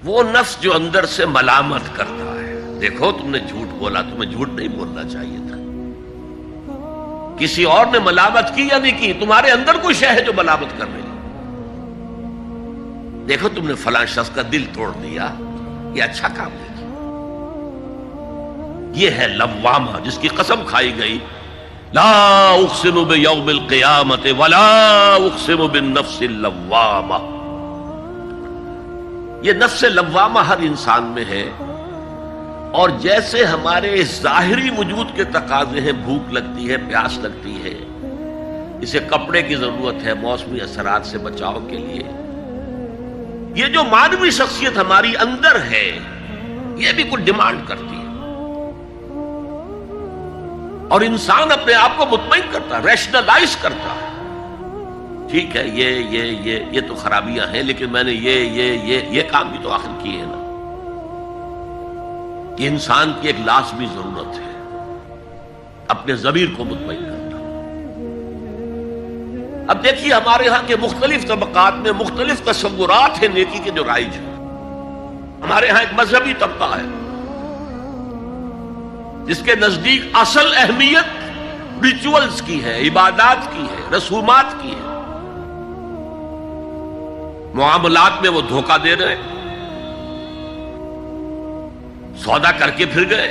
وہ نفس جو اندر سے ملامت کرتا ہے، دیکھو تم نے جھوٹ بولا، تمہیں جھوٹ نہیں بولنا چاہیے تھا. کسی اور نے ملامت کی یا نہیں کی، تمہارے اندر کوئی شے ہے جو ملامت کر رہی ہے. دیکھو تم نے فلاں شخص کا دل توڑ دیا، یہ اچھا کام نہیں کیا. یہ ہے لوامہ جس کی قسم کھائی گئی، لا اقسم بیوم القیامت ولا اقسم بالنفس اللوامہ. یہ نفس لوامہ ہر انسان میں ہے، اور جیسے ہمارے ظاہری وجود کے تقاضے ہیں، بھوک لگتی ہے، پیاس لگتی ہے، اسے کپڑے کی ضرورت ہے موسمی اثرات سے بچاؤ کے لیے، یہ جو مانوی شخصیت ہماری اندر ہے یہ بھی کچھ ڈیمانڈ کرتی ہے. اور انسان اپنے آپ کو مطمئن کرتا ہے، ریشنلائز کرتا ہے، ٹھیک ہے یہ تو خرابیاں ہیں، لیکن میں نے یہ کام بھی تو آخر کیے ہیں نا. یہ انسان کی ایک لازمی ضرورت ہے، اپنے ضمیر کو مطمئن کرنا. اب دیکھیے ہمارے ہاں کے مختلف طبقات میں مختلف تصورات ہیں نیکی کے جو رائج ہیں. ہمارے ہاں ایک مذہبی طبقہ ہے جس کے نزدیک اصل اہمیت ریچولز کی ہے، عبادات کی ہے، رسومات کی ہے. معاملات میں وہ دھوکہ دے رہے ہیں، سودا کر کے پھر گئے،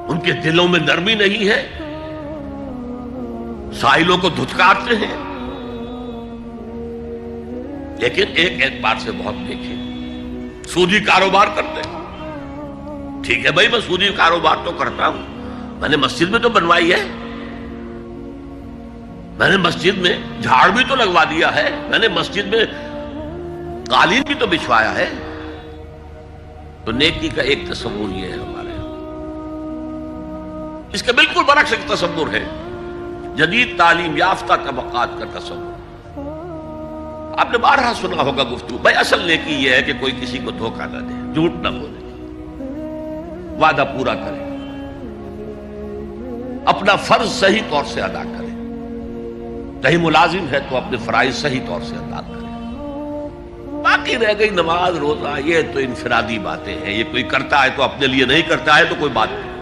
ان کے دلوں میں نرمی نہیں ہے، سائلوں کو دھتکارتے ہیں. لیکن ایک اعتبار سے بہت دیکھیں، سودی کاروبار کرتے ہیں. ٹھیک ہے بھائی، میں سودی کاروبار تو کرتا ہوں، میں نے مسجد میں تو بنوائی ہے، میں نے مسجد میں جھاڑ بھی تو لگوا دیا ہے، میں نے مسجد میں قالین بھی تو بچھوایا ہے. تو نیکی کا ایک تصور یہ ہے ہمارے یہاں. اس کے بالکل برعکس ایک تصور ہے جدید تعلیم یافتہ طبقات کا تصور. آپ نے بارہا سنا ہوگا گفتگو، بھائی اصل نیکی یہ ہے کہ کوئی کسی کو دھوکہ نہ دے، جھوٹ نہ بولے، وعدہ پورا کرے، اپنا فرض صحیح طور سے ادا کرے، کہیں ملازم ہے تو اپنے فرائض صحیح طور سے ادا کرے. باقی رہ گئی نماز روزہ، یہ تو انفرادی باتیں ہیں، یہ کوئی کرتا ہے تو اپنے لیے، نہیں کرتا ہے تو کوئی بات نہیں.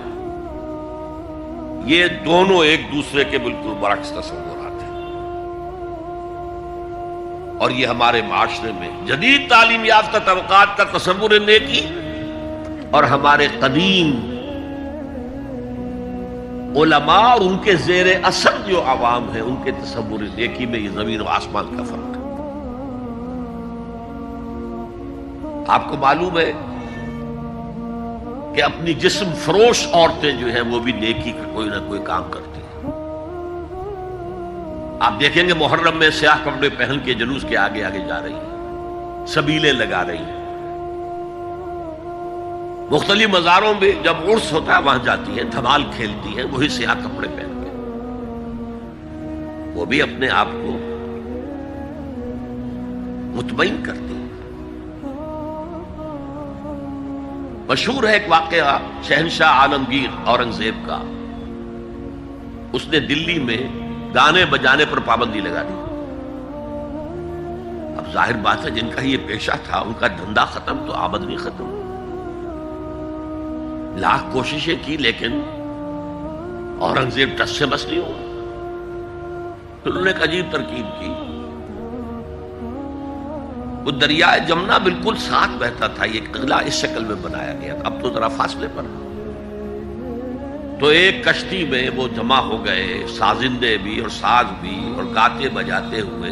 یہ دونوں ایک دوسرے کے بالکل برعکس تصورات ہیں. اور یہ ہمارے معاشرے میں جدید تعلیم یافتہ طبقات کا تصور نیکی اور ہمارے قدیم علماء اور ان کے زیر اثر جو عوام ہیں ان کے تصور نیکی میں یہ زمین و آسمان کا فرق ہے. آپ کو معلوم ہے کہ اپنی جسم فروش عورتیں جو ہیں وہ بھی نیکی کا کوئی نہ کوئی کام کرتی ہیں. آپ دیکھیں گے محرم میں سیاہ کپڑے پہن کے جلوس کے آگے آگے جا رہی ہیں، سبیلیں لگا رہی ہیں. مختلف مزاروں میں جب عرس ہوتا ہے وہاں جاتی ہیں، دھمال کھیلتی ہیں، وہی سیاہ کپڑے پہن کے. وہ بھی اپنے آپ کو مطمئن کرتی ہیں. مشہور ہے ایک واقعہ شہنشاہ عالمگیر اورنگزیب کا. اس نے دلی میں گانے بجانے پر پابندی لگا دی. اب ظاہر بات ہے جن کا یہ پیشہ تھا ان کا دھندا ختم تو آمدنی ختم. لاکھ کوششیں کی لیکن اورنگزیب ٹس سے بس نہیں ہوا. پھر انہوں نے ایک عجیب ترکیب کی. وہ دریائے جمنا بالکل ساتھ بہتا تھا، یہ قلعہ اس شکل میں بنایا گیا تھا، اب تو ذرا فاصلے پر. تو ایک کشتی میں وہ جمع ہو گئے، سازندے بھی اور ساز بھی، اور گاتے بجاتے ہوئے.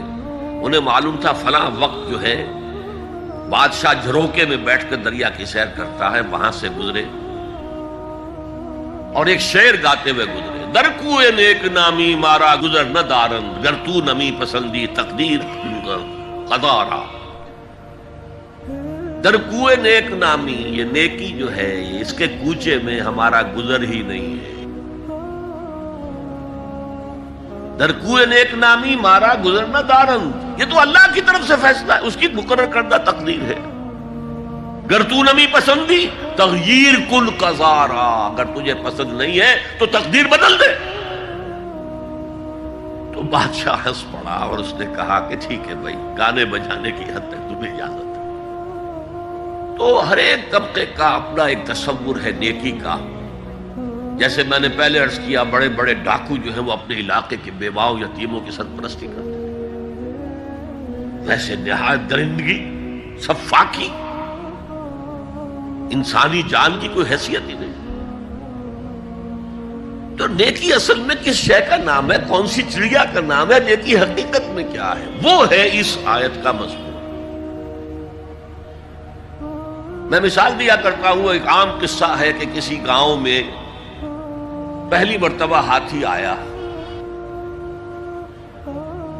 انہیں معلوم تھا فلاں وقت جو ہے بادشاہ جھروکے میں بیٹھ کر دریا کی سیر کرتا ہے، وہاں سے گزرے اور ایک شعر گاتے ہوئے گزرے. در کوئے نیک نامی مارا گزر نہ دارند، گر تو نمی پسندی تقدیر قدارا. در کوئے نیک نامی، یہ نیکی جو ہے اس کے کوچے میں ہمارا گزر ہی نہیں ہے. در کوئے نیک نامی مارا گزر نہ دارند، یہ تو اللہ کی طرف سے فیصلہ ہے، اس کی مقرر کردہ تقدیر ہے. گر تو نمی پسندی تغییر کل قزارا، اگر تجھے پسند نہیں ہے تو تقدیر بدل دے. تو بادشاہ ہنس پڑا اور اس نے کہا کہ ٹھیک ہے بھائی، گانے بجانے کی حد تک تمہیں اجازت ہے۔ تو ہر ایک طبقے کا اپنا ایک تصور ہے نیکی کا۔ جیسے میں نے پہلے عرض کیا، بڑے بڑے ڈاکو جو ہیں وہ اپنے علاقے کے بیواؤں یتیموں کی سرپرستی کرتے ہیں، ویسے نہایت درندگی، سفاکی، انسانی جان کی کوئی حیثیت ہی نہیں۔ تو نیکی اصل میں کس شے کا نام ہے، کون سی چڑیا کا نام ہے، نیکی حقیقت میں کیا ہے، وہ ہے اس آیت کا مضمون۔ میں مثال دیا کرتا ہوں، ایک عام قصہ ہے کہ کسی گاؤں میں پہلی مرتبہ ہاتھی آیا۔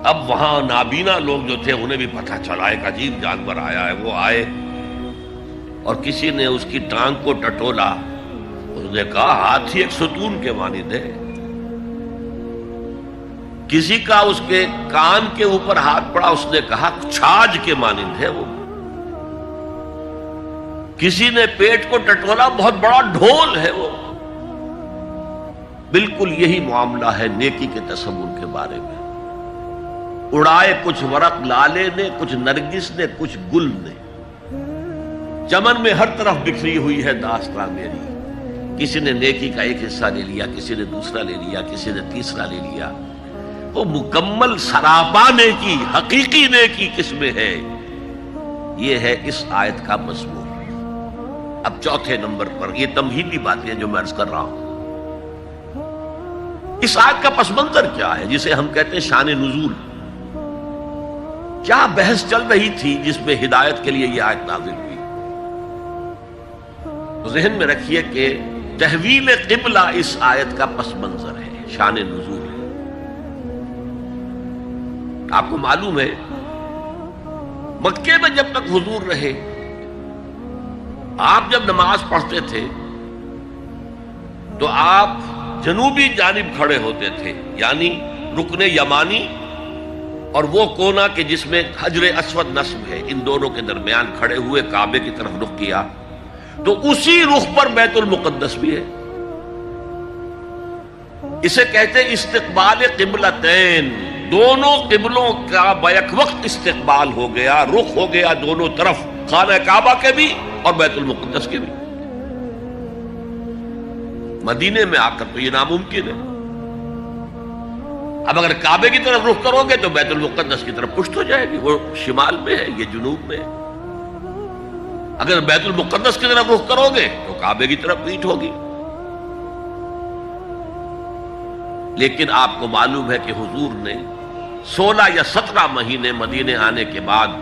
اب وہاں نابینا لوگ جو تھے انہیں بھی پتہ چلا ایک عجیب جانور آیا ہے۔ وہ آئے اور کسی نے اس کی ٹانگ کو ٹٹولا۔ اس نے کہا ہاتھی ایک ستون کے مانند ہے۔ کسی کا اس کے کان کے اوپر ہاتھ پڑا، اس نے کہا چھاج کے مانند ہے وہ۔ کسی نے پیٹ کو ٹٹولا، بہت بڑا ڈھول ہے وہ۔ بالکل یہی معاملہ ہے نیکی کے تصور کے بارے میں۔ اڑائے کچھ ورق لالے نے، کچھ نرگس نے، کچھ گل نے، چمن میں ہر طرف بکھری ہوئی ہے داستان میری۔ کسی نے نیکی کا ایک حصہ لے لیا، کسی نے دوسرا لے لیا، کسی نے تیسرا لے لیا۔ وہ مکمل سراپا نیکی، حقیقی نیکی کس میں ہے، یہ ہے اس آیت کا مضمون۔ اب چوتھے نمبر پر یہ تمہیدی باتیں جو میں عرض کر رہا ہوں، اس آیت کا پس منظر کیا ہے جسے ہم کہتے ہیں شان نزول؟ کیا بحث چل رہی تھی جس میں ہدایت کے لیے یہ آیت نازل ہوئی؟ ذہن میں رکھیے کہ تحویل قبلہ اس آیت کا پس منظر ہے، شان نزول ہے۔ آپ کو معلوم ہے مکے میں جب تک حضور رہے، آپ جب نماز پڑھتے تھے تو آپ جنوبی جانب کھڑے ہوتے تھے، یعنی رکن یمانی اور وہ کونا کہ جس میں حجر اسود نصب ہے، ان دونوں کے درمیان کھڑے ہوئے کعبے کی طرف رخ کیا، تو اسی رخ پر بیت المقدس بھی ہے۔ اسے کہتے ہیں استقبال قبلتین، دونوں قبلوں کا بیک وقت استقبال ہو گیا، رخ ہو گیا دونوں طرف، خانہ کعبہ کے بھی اور بیت المقدس کے بھی۔ مدینے میں آ کر تو یہ ناممکن ہے۔ اب اگر کعبے کی طرف رخ کرو گے تو بیت المقدس کی طرف پشت ہو جائے گی، وہ شمال میں ہے، یہ جنوب میں ہے۔ اگر بیت المقدس کی طرف رخ کرو گے تو کعبے کی طرف پیٹھ ہوگی۔ لیکن آپ کو معلوم ہے کہ حضور نے 16 یا 17 مہینے مدینے آنے کے بعد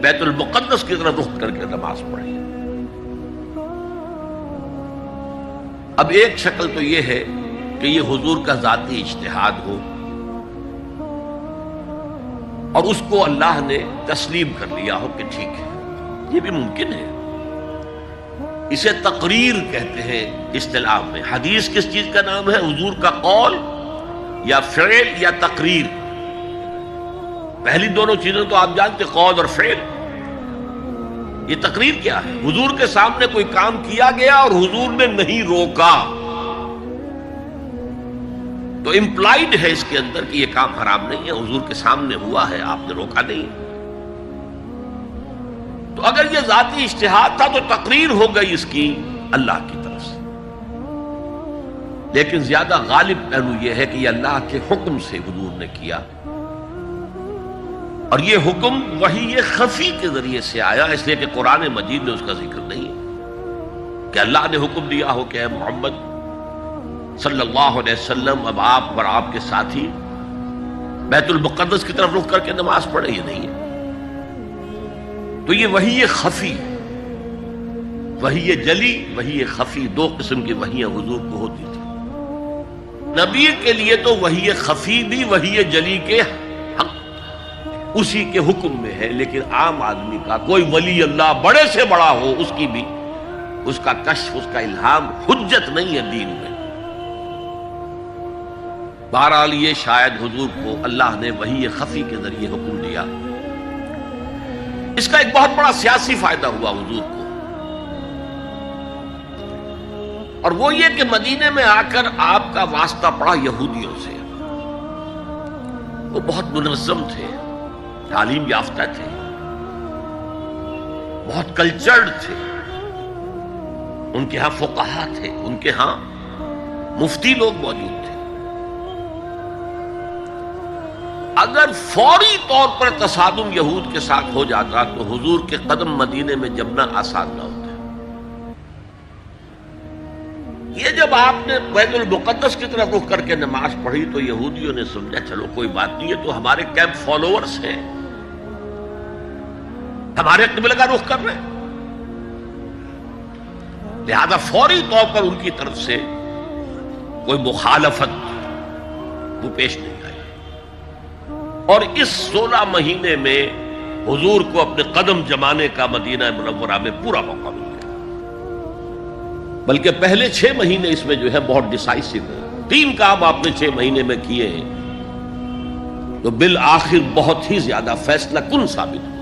بیت المقدس کی طرف رخ کر کے نماز پڑھی۔ اب ایک شکل تو یہ ہے کہ یہ حضور کا ذاتی اجتہاد ہو اور اس کو اللہ نے تسلیم کر لیا ہو کہ ٹھیک ہے، یہ بھی ممکن ہے۔ اسے تقریر کہتے ہیں اصطلاح میں۔ حدیث کس چیز کا نام ہے؟ حضور کا قول یا فعل یا تقریر۔ پہلی دونوں چیزیں تو آپ جانتے، قول اور فعل۔ یہ تقریر کیا ہے؟ حضور کے سامنے کوئی کام کیا گیا اور حضور نے نہیں روکا، تو امپلائڈ ہے اس کے اندر کہ یہ کام حرام نہیں ہے، حضور کے سامنے ہوا ہے، آپ نے روکا نہیں۔ تو اگر یہ ذاتی اجتہاد تھا تو تقریر ہو گئی اس کی اللہ کی طرف سے، لیکن زیادہ غالب پہلو یہ ہے کہ یہ اللہ کے حکم سے حضور نے کیا، اور یہ حکم وحی خفی کے ذریعے سے آیا، اس لیے کہ قرآن مجید میں اس کا ذکر نہیں ہے کہ اللہ نے حکم دیا ہو کہ اے محمد صلی اللہ علیہ وسلم اب آپ اور آپ کے ساتھی بیت المقدس کی طرف رخ کر کے نماز پڑھے، یہ نہیں ہے۔ تو یہ وحی خفی، وحی جلی، وحی خفی، دو قسم کی وحیاں حضور کو ہوتی تھی۔ نبی کے لیے تو وحی خفی بھی وحی جلی کے اسی کے حکم میں ہے، لیکن عام آدمی کا، کوئی ولی اللہ بڑے سے بڑا ہو، اس کی بھی اس کا کشف، اس کا الہام حجت نہیں ہے دین میں۔ بہرحال یہ شاید حضور کو اللہ نے وحی خفی کے ذریعے حکم دیا۔ اس کا ایک بہت بڑا سیاسی فائدہ ہوا حضور کو، اور وہ یہ کہ مدینے میں آ کر آپ کا واسطہ پڑا یہودیوں سے۔ وہ بہت منظم تھے، تعلیم یافتہ تھے، بہت کلچرڈ تھے، ان کے ہاں فقہا تھے، ان کے ہاں مفتی لوگ موجود تھے۔ اگر فوری طور پر تصادم یہود کے ساتھ ہو جاتا تو حضور کے قدم مدینے میں جمنا آسان نہ ہوتا۔ یہ جب آپ نے بیت المقدس کی طرف رخ کر کے نماز پڑھی تو یہودیوں نے سمجھا چلو کوئی بات نہیں، یہ تو ہمارے کیمپ فالوورز ہیں، ہمارے قبلہ کا رخ کر رہے ہیں، لہذا فوری طور پر ان کی طرف سے کوئی مخالفت وہ پیش نہیں آئی، اور اس 16 مہینے میں حضور کو اپنے قدم جمانے کا مدینہ منورہ میں پورا موقع مل گیا۔ بلکہ پہلے 6 مہینے اس میں جو ہے بہت ڈیسائسو ہے، 3 کام آپ نے 6 مہینے میں کیے ہیں تو بالآخر بہت ہی زیادہ فیصلہ کن ثابت ہوا۔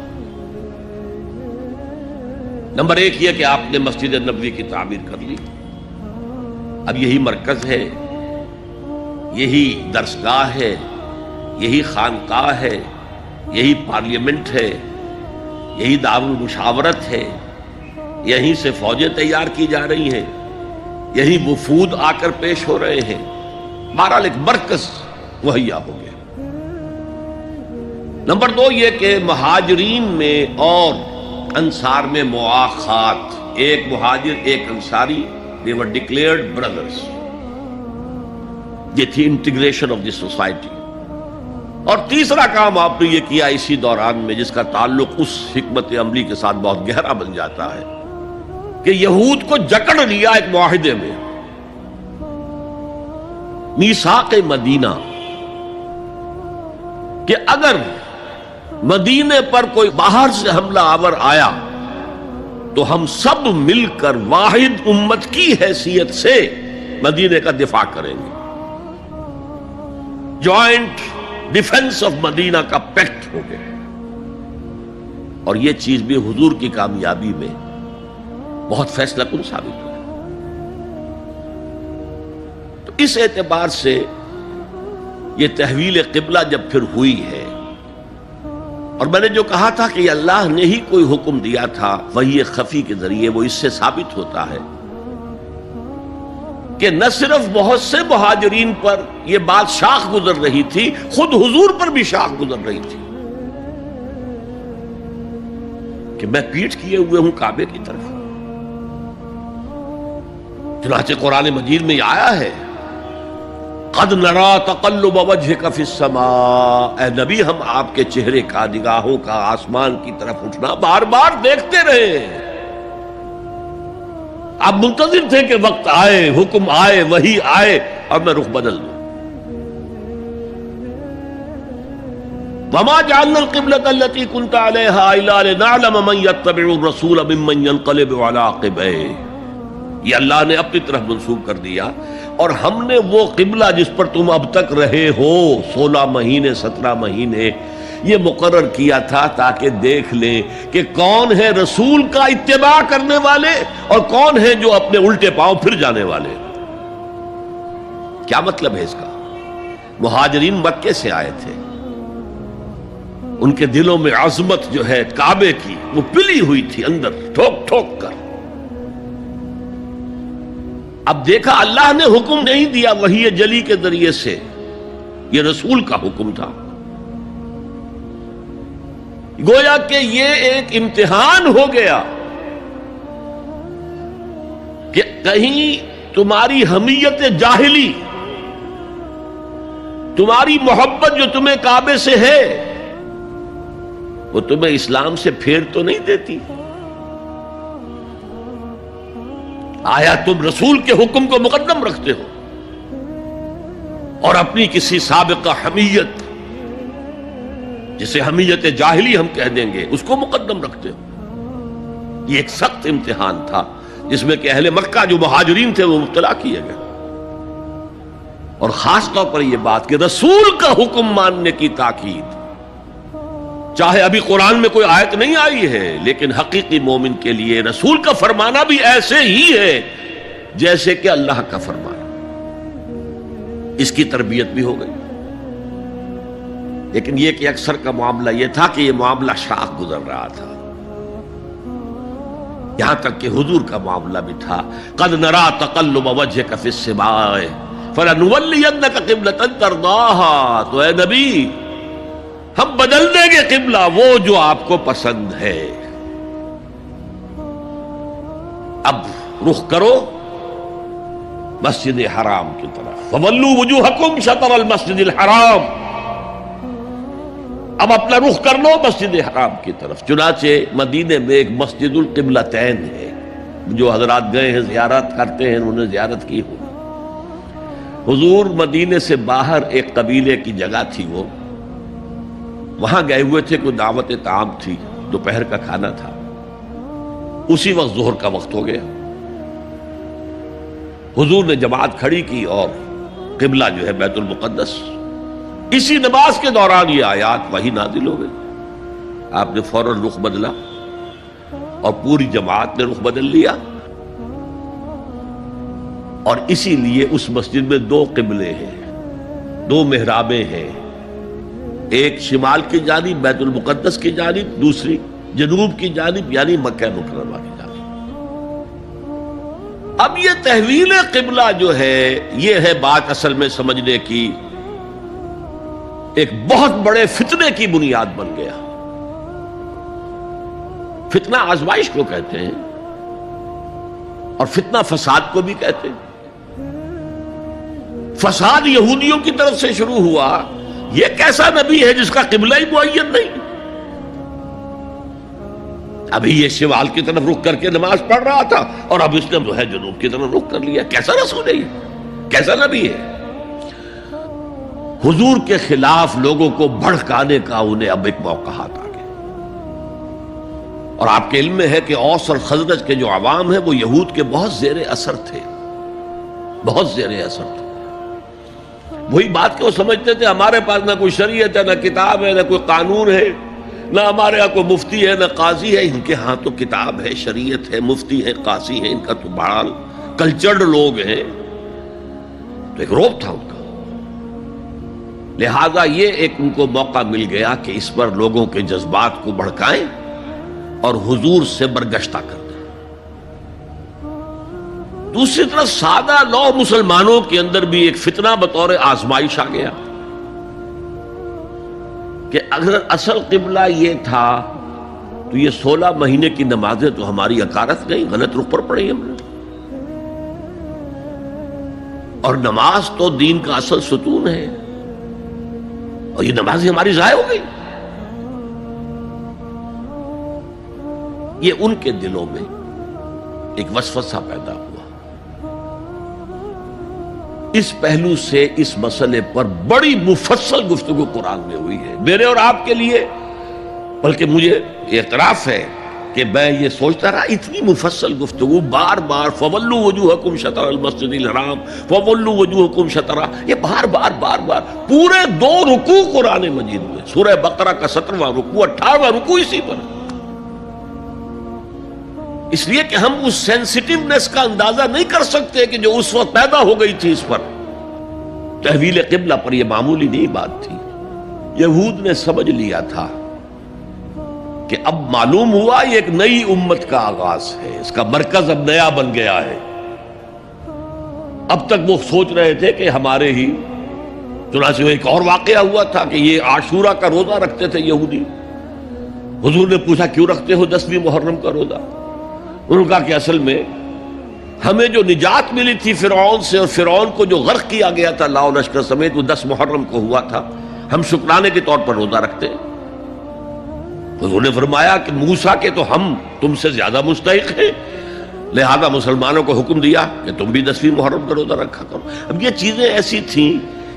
نمبر 1 یہ کہ آپ نے مسجد نبوی کی تعمیر کر لی، اب یہی مرکز ہے، یہی درسگاہ ہے، یہی خانقاہ ہے، یہی پارلیمنٹ ہے، یہی دارالمشاورت ہے، یہیں سے فوجیں تیار کی جا رہی ہیں، یہی وفود آ کر پیش ہو رہے ہیں، بہرحال ایک مرکز مہیا ہو گیا۔ نمبر 2 یہ کہ مہاجرین میں اور انصار میں مواخات، ایک مہاجر ایک Ansari, they were declared brothers، یہ تھی انٹیگریشن آف دی سوسائٹی۔ اور تیسرا کام آپ نے یہ کیا اسی دوران میں جس کا تعلق اس حکمت عملی کے ساتھ بہت گہرا بن جاتا ہے کہ یہود کو جکڑ لیا ایک معاہدے میں، میثاق مدینہ، کہ اگر مدینے پر کوئی باہر سے حملہ آور آیا تو ہم سب مل کر واحد امت کی حیثیت سے مدینے کا دفاع کریں گے۔ جوائنٹ ڈیفنس آف مدینہ کا پیکٹ ہو گیا، اور یہ چیز بھی حضور کی کامیابی میں بہت فیصلہ کن ثابت ہوئی۔ تو اس اعتبار سے یہ تحویل قبلہ جب پھر ہوئی ہے، اور میں نے جو کہا تھا کہ اللہ نے ہی کوئی حکم دیا تھا وحی خفی کے ذریعے، وہ اس سے ثابت ہوتا ہے کہ نہ صرف بہت سے مہاجرین پر یہ بات شاخ گزر رہی تھی، خود حضور پر بھی شاخ گزر رہی تھی کہ میں پیٹھ کیے ہوئے ہوں کعبے کی طرف۔ چنانچہ قرآن مجید میں یہ آیا ہے قد نرا تقلب وجهك في السماء، اے نبی ہم آپ کے چہرے کا، نگاہوں کا آسمان کی طرف اٹھنا بار بار دیکھتے رہے ہیں۔ آپ منتظر تھے کہ وقت آئے، حکم آئے، وحی آئے اور میں رخ بدل دوں۔ وما جعلنا القبلة التي كنت عليها الا لنعلم من يتبع الرسول ممن ينقلب على عقبيه، یہ اللہ نے اپنی طرف منسوب کر دیا، اور ہم نے وہ قبلہ جس پر تم اب تک رہے ہو 16 مہینے 17 مہینے یہ مقرر کیا تھا تاکہ دیکھ لیں کہ کون ہے رسول کا اتباع کرنے والے اور کون ہے جو اپنے الٹے پاؤں پھر جانے والے۔ کیا مطلب ہے اس کا؟ مہاجرین مکے سے آئے تھے، ان کے دلوں میں عظمت جو ہے کعبے کی وہ پلی ہوئی تھی اندر ٹھوک ٹھوک کر۔ اب دیکھا اللہ نے حکم نہیں دیا وحی جلی کے ذریعے سے، یہ رسول کا حکم تھا، گویا کہ یہ ایک امتحان ہو گیا کہ کہیں تمہاری حمیت جاہلی، تمہاری محبت جو تمہیں کعبے سے ہے وہ تمہیں اسلام سے پھیر تو نہیں دیتی؟ آیا تم رسول کے حکم کو مقدم رکھتے ہو اور اپنی کسی سابقہ حمیت، جسے حمیت جاہلی ہم کہہ دیں گے، اس کو مقدم رکھتے ہو؟ یہ ایک سخت امتحان تھا جس میں کہ اہل مکہ جو مہاجرین تھے وہ مبتلا کیے گئے، اور خاص طور پر یہ بات کہ رسول کا حکم ماننے کی تاکید، چاہے ابھی قرآن میں کوئی آیت نہیں آئی ہے لیکن حقیقی مومن کے لیے رسول کا فرمانا بھی ایسے ہی ہے جیسے کہ اللہ کا فرمانا۔ اس کی تربیت بھی ہو گئی۔ لیکن یہ کہ اکثر کا معاملہ یہ تھا کہ یہ معاملہ شاخ گزر رہا تھا، یہاں تک کہ حضور کا معاملہ بھی تھا قد نرا تقلب وجهك في السماء فلنولینک قبلۃ ترضاها، تو اے نبی ہم بدل دیں گے قبلہ وہ جو آپ کو پسند ہے، اب رخ کرو مسجد حرام کی طرف، فولوا وجوہکم شطر المسجد الحرام، اب اپنا رخ کر لو مسجد حرام کی طرف۔ چنانچہ مدینے میں ایک مسجد القبلتین ہے، جو حضرات گئے ہیں زیارت کرتے ہیں انہوں نے زیارت کی ہوگی۔ حضور مدینے سے باہر ایک قبیلے کی جگہ تھی، وہ وہاں گئے ہوئے تھے، کوئی دعوت طعام تھی، دوپہر کا کھانا تھا، اسی وقت ظہر کا وقت ہو گیا۔ حضور نے جماعت کھڑی کی اور قبلہ جو ہے بیت المقدس، اسی نماز کے دوران یہ آیات وہی نازل ہو گئی، آپ نے فوراً رخ بدلا اور پوری جماعت نے رخ بدل لیا، اور اسی لیے اس مسجد میں دو قبلے ہیں، دو محرابیں ہیں، ایک شمال کی جانب بیت المقدس کی جانب، دوسری جنوب کی جانب یعنی مکہ مکرمہ کی جانب۔ اب یہ تحویل قبلہ جو ہے یہ ہے بات اصل میں سمجھنے کی، ایک بہت بڑے فتنے کی بنیاد بن گیا۔ فتنہ آزمائش کو کہتے ہیں اور فتنہ فساد کو بھی کہتے ہیں۔ فساد یہودیوں کی طرف سے شروع ہوا، یہ کیسا نبی ہے جس کا قبلہ ہی معین نہیں؟ ابھی یہ شمال کی طرف رخ کر کے نماز پڑھ رہا تھا اور اب اس نے جو ہے جنوب کی طرف رخ کر لیا، کیسا رسول ہے یہ؟ کیسا نبی ہے؟ حضور کے خلاف لوگوں کو بھڑکانے کا انہیں اب ایک موقع ہاتھ آ گیا، اور آپ کے علم میں ہے کہ اوس اور خزرج کے جو عوام ہیں وہ یہود کے بہت زیر اثر تھے، بہت زیر اثر تھے۔ وہی بات کہ وہ سمجھتے تھے ہمارے پاس نہ کوئی شریعت ہے، نہ کتاب ہے، نہ کوئی قانون ہے، نہ ہمارے ہاں کوئی مفتی ہے، نہ قاضی ہے۔ ان کے ہاں تو کتاب ہے، شریعت ہے، مفتی ہے، قاضی ہے، ان کا تو بڑا کلچرڈ لوگ ہیں، تو ایک روب تھا ان کا۔ لہذا یہ ایک ان کو موقع مل گیا کہ اس پر لوگوں کے جذبات کو بھڑکائیں اور حضور سے برگشتہ کر دیں۔ دوسری طرف سادہ لو مسلمانوں کے اندر بھی ایک فتنہ بطور آزمائش آ گیا کہ اگر اصل قبلہ یہ تھا تو یہ 16 مہینے کی نمازیں تو ہماری اکارت گئی، غلط رخ پر پڑی ہم نے، اور نماز تو دین کا اصل ستون ہے، اور یہ نمازیں ہماری ضائع ہو گئی۔ یہ ان کے دلوں میں ایک وسوسہ پیدا ہوا۔ اس پہلو سے اس مسئلے پر بڑی مفصل گفتگو قرآن میں ہوئی ہے، میرے اور آپ کے لیے، بلکہ مجھے اعتراف ہے کہ میں یہ سوچتا رہا اتنی مفصل گفتگو بار بار فولوا وجوہکم شطر المسجد الحرام، فولوا وجوہکم شطرہ، یہ بار بار پورے 2 رکوع قرآن مجید میں، سورہ بقرہ کا 17واں رکوع، 18واں رکوع اسی پر، اس لیے کہ ہم اس سینسٹیونیس کا اندازہ نہیں کر سکتے کہ جو اس وقت پیدا ہو گئی تھی اس پر۔ تحویل قبلہ پر یہ معمولی نہیں بات تھی، یہود نے سمجھ لیا تھا کہ اب معلوم ہوا یہ ایک نئی امت کا آغاز ہے، اس کا مرکز اب نیا بن گیا ہے۔ اب تک وہ سوچ رہے تھے کہ ہمارے ہی، چنانچہ ایک اور واقعہ ہوا تھا کہ یہ عاشورہ کا روزہ رکھتے تھے یہودی۔ حضور نے پوچھا کیوں رکھتے ہو 10ویں محرم کا روزہ؟ انہوں نے کہا کہ اصل میں ہمیں جو نجات ملی تھی فرعون سے، اور فرعون کو جو غرق کیا گیا تھا لاؤ لشکر سمیت، وہ 10 محرم کو ہوا تھا، ہم شکرانے کے طور پر روزہ رکھتے ہیں۔ حضور نے فرمایا کہ موسیٰ کے تو ہم تم سے زیادہ مستحق ہیں، لہذا مسلمانوں کو حکم دیا کہ تم بھی 10ویں محرم کا روزہ رکھا کرو۔ اب یہ چیزیں ایسی تھیں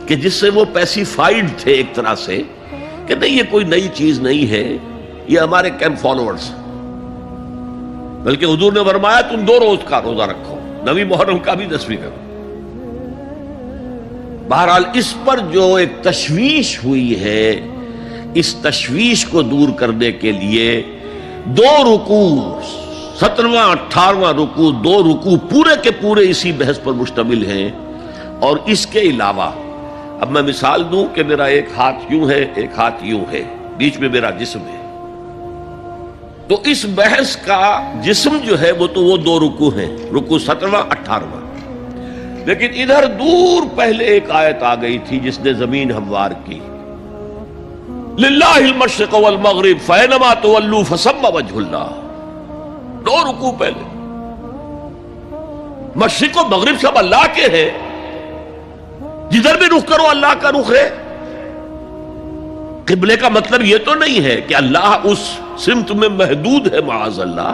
کہ جس سے وہ پیسیفائیڈ تھے ایک طرح سے، کہ نہیں یہ کوئی نئی چیز نہیں ہے، یہ ہمارے کیمپ فالوورز، بلکہ حضور نے فرمایا تم 2 روز کا روزہ رکھو، 9ویں محرم کا بھی 10ویں کا۔ بہرحال اس پر جو ایک تشویش ہوئی ہے، اس تشویش کو دور کرنے کے لیے 2 رکوع، 17واں 18واں رکوع، 2 رکوع پورے کے پورے اسی بحث پر مشتمل ہیں، اور اس کے علاوہ اب میں مثال دوں کہ میرا ایک ہاتھ یوں ہے، ایک ہاتھ یوں ہے، بیچ میں میرا جسم ہے، تو اس بحث کا جسم جو ہے وہ تو وہ دو رکوع ہیں، رکوع 17واں 18واں، لیکن ادھر دور پہلے ایک آیت آ گئی تھی جس نے زمین ہموار کی، للہ المشرق والمغرب فینما تولوا فثم وجہ اللہ، دو رکوع پہلے، مشرق و مغرب سب اللہ کے ہیں، جدھر بھی رخ کرو اللہ کا رخ ہے۔ قبلے کا مطلب یہ تو نہیں ہے کہ اللہ اس سمت میں محدود ہے، معاذ اللہ،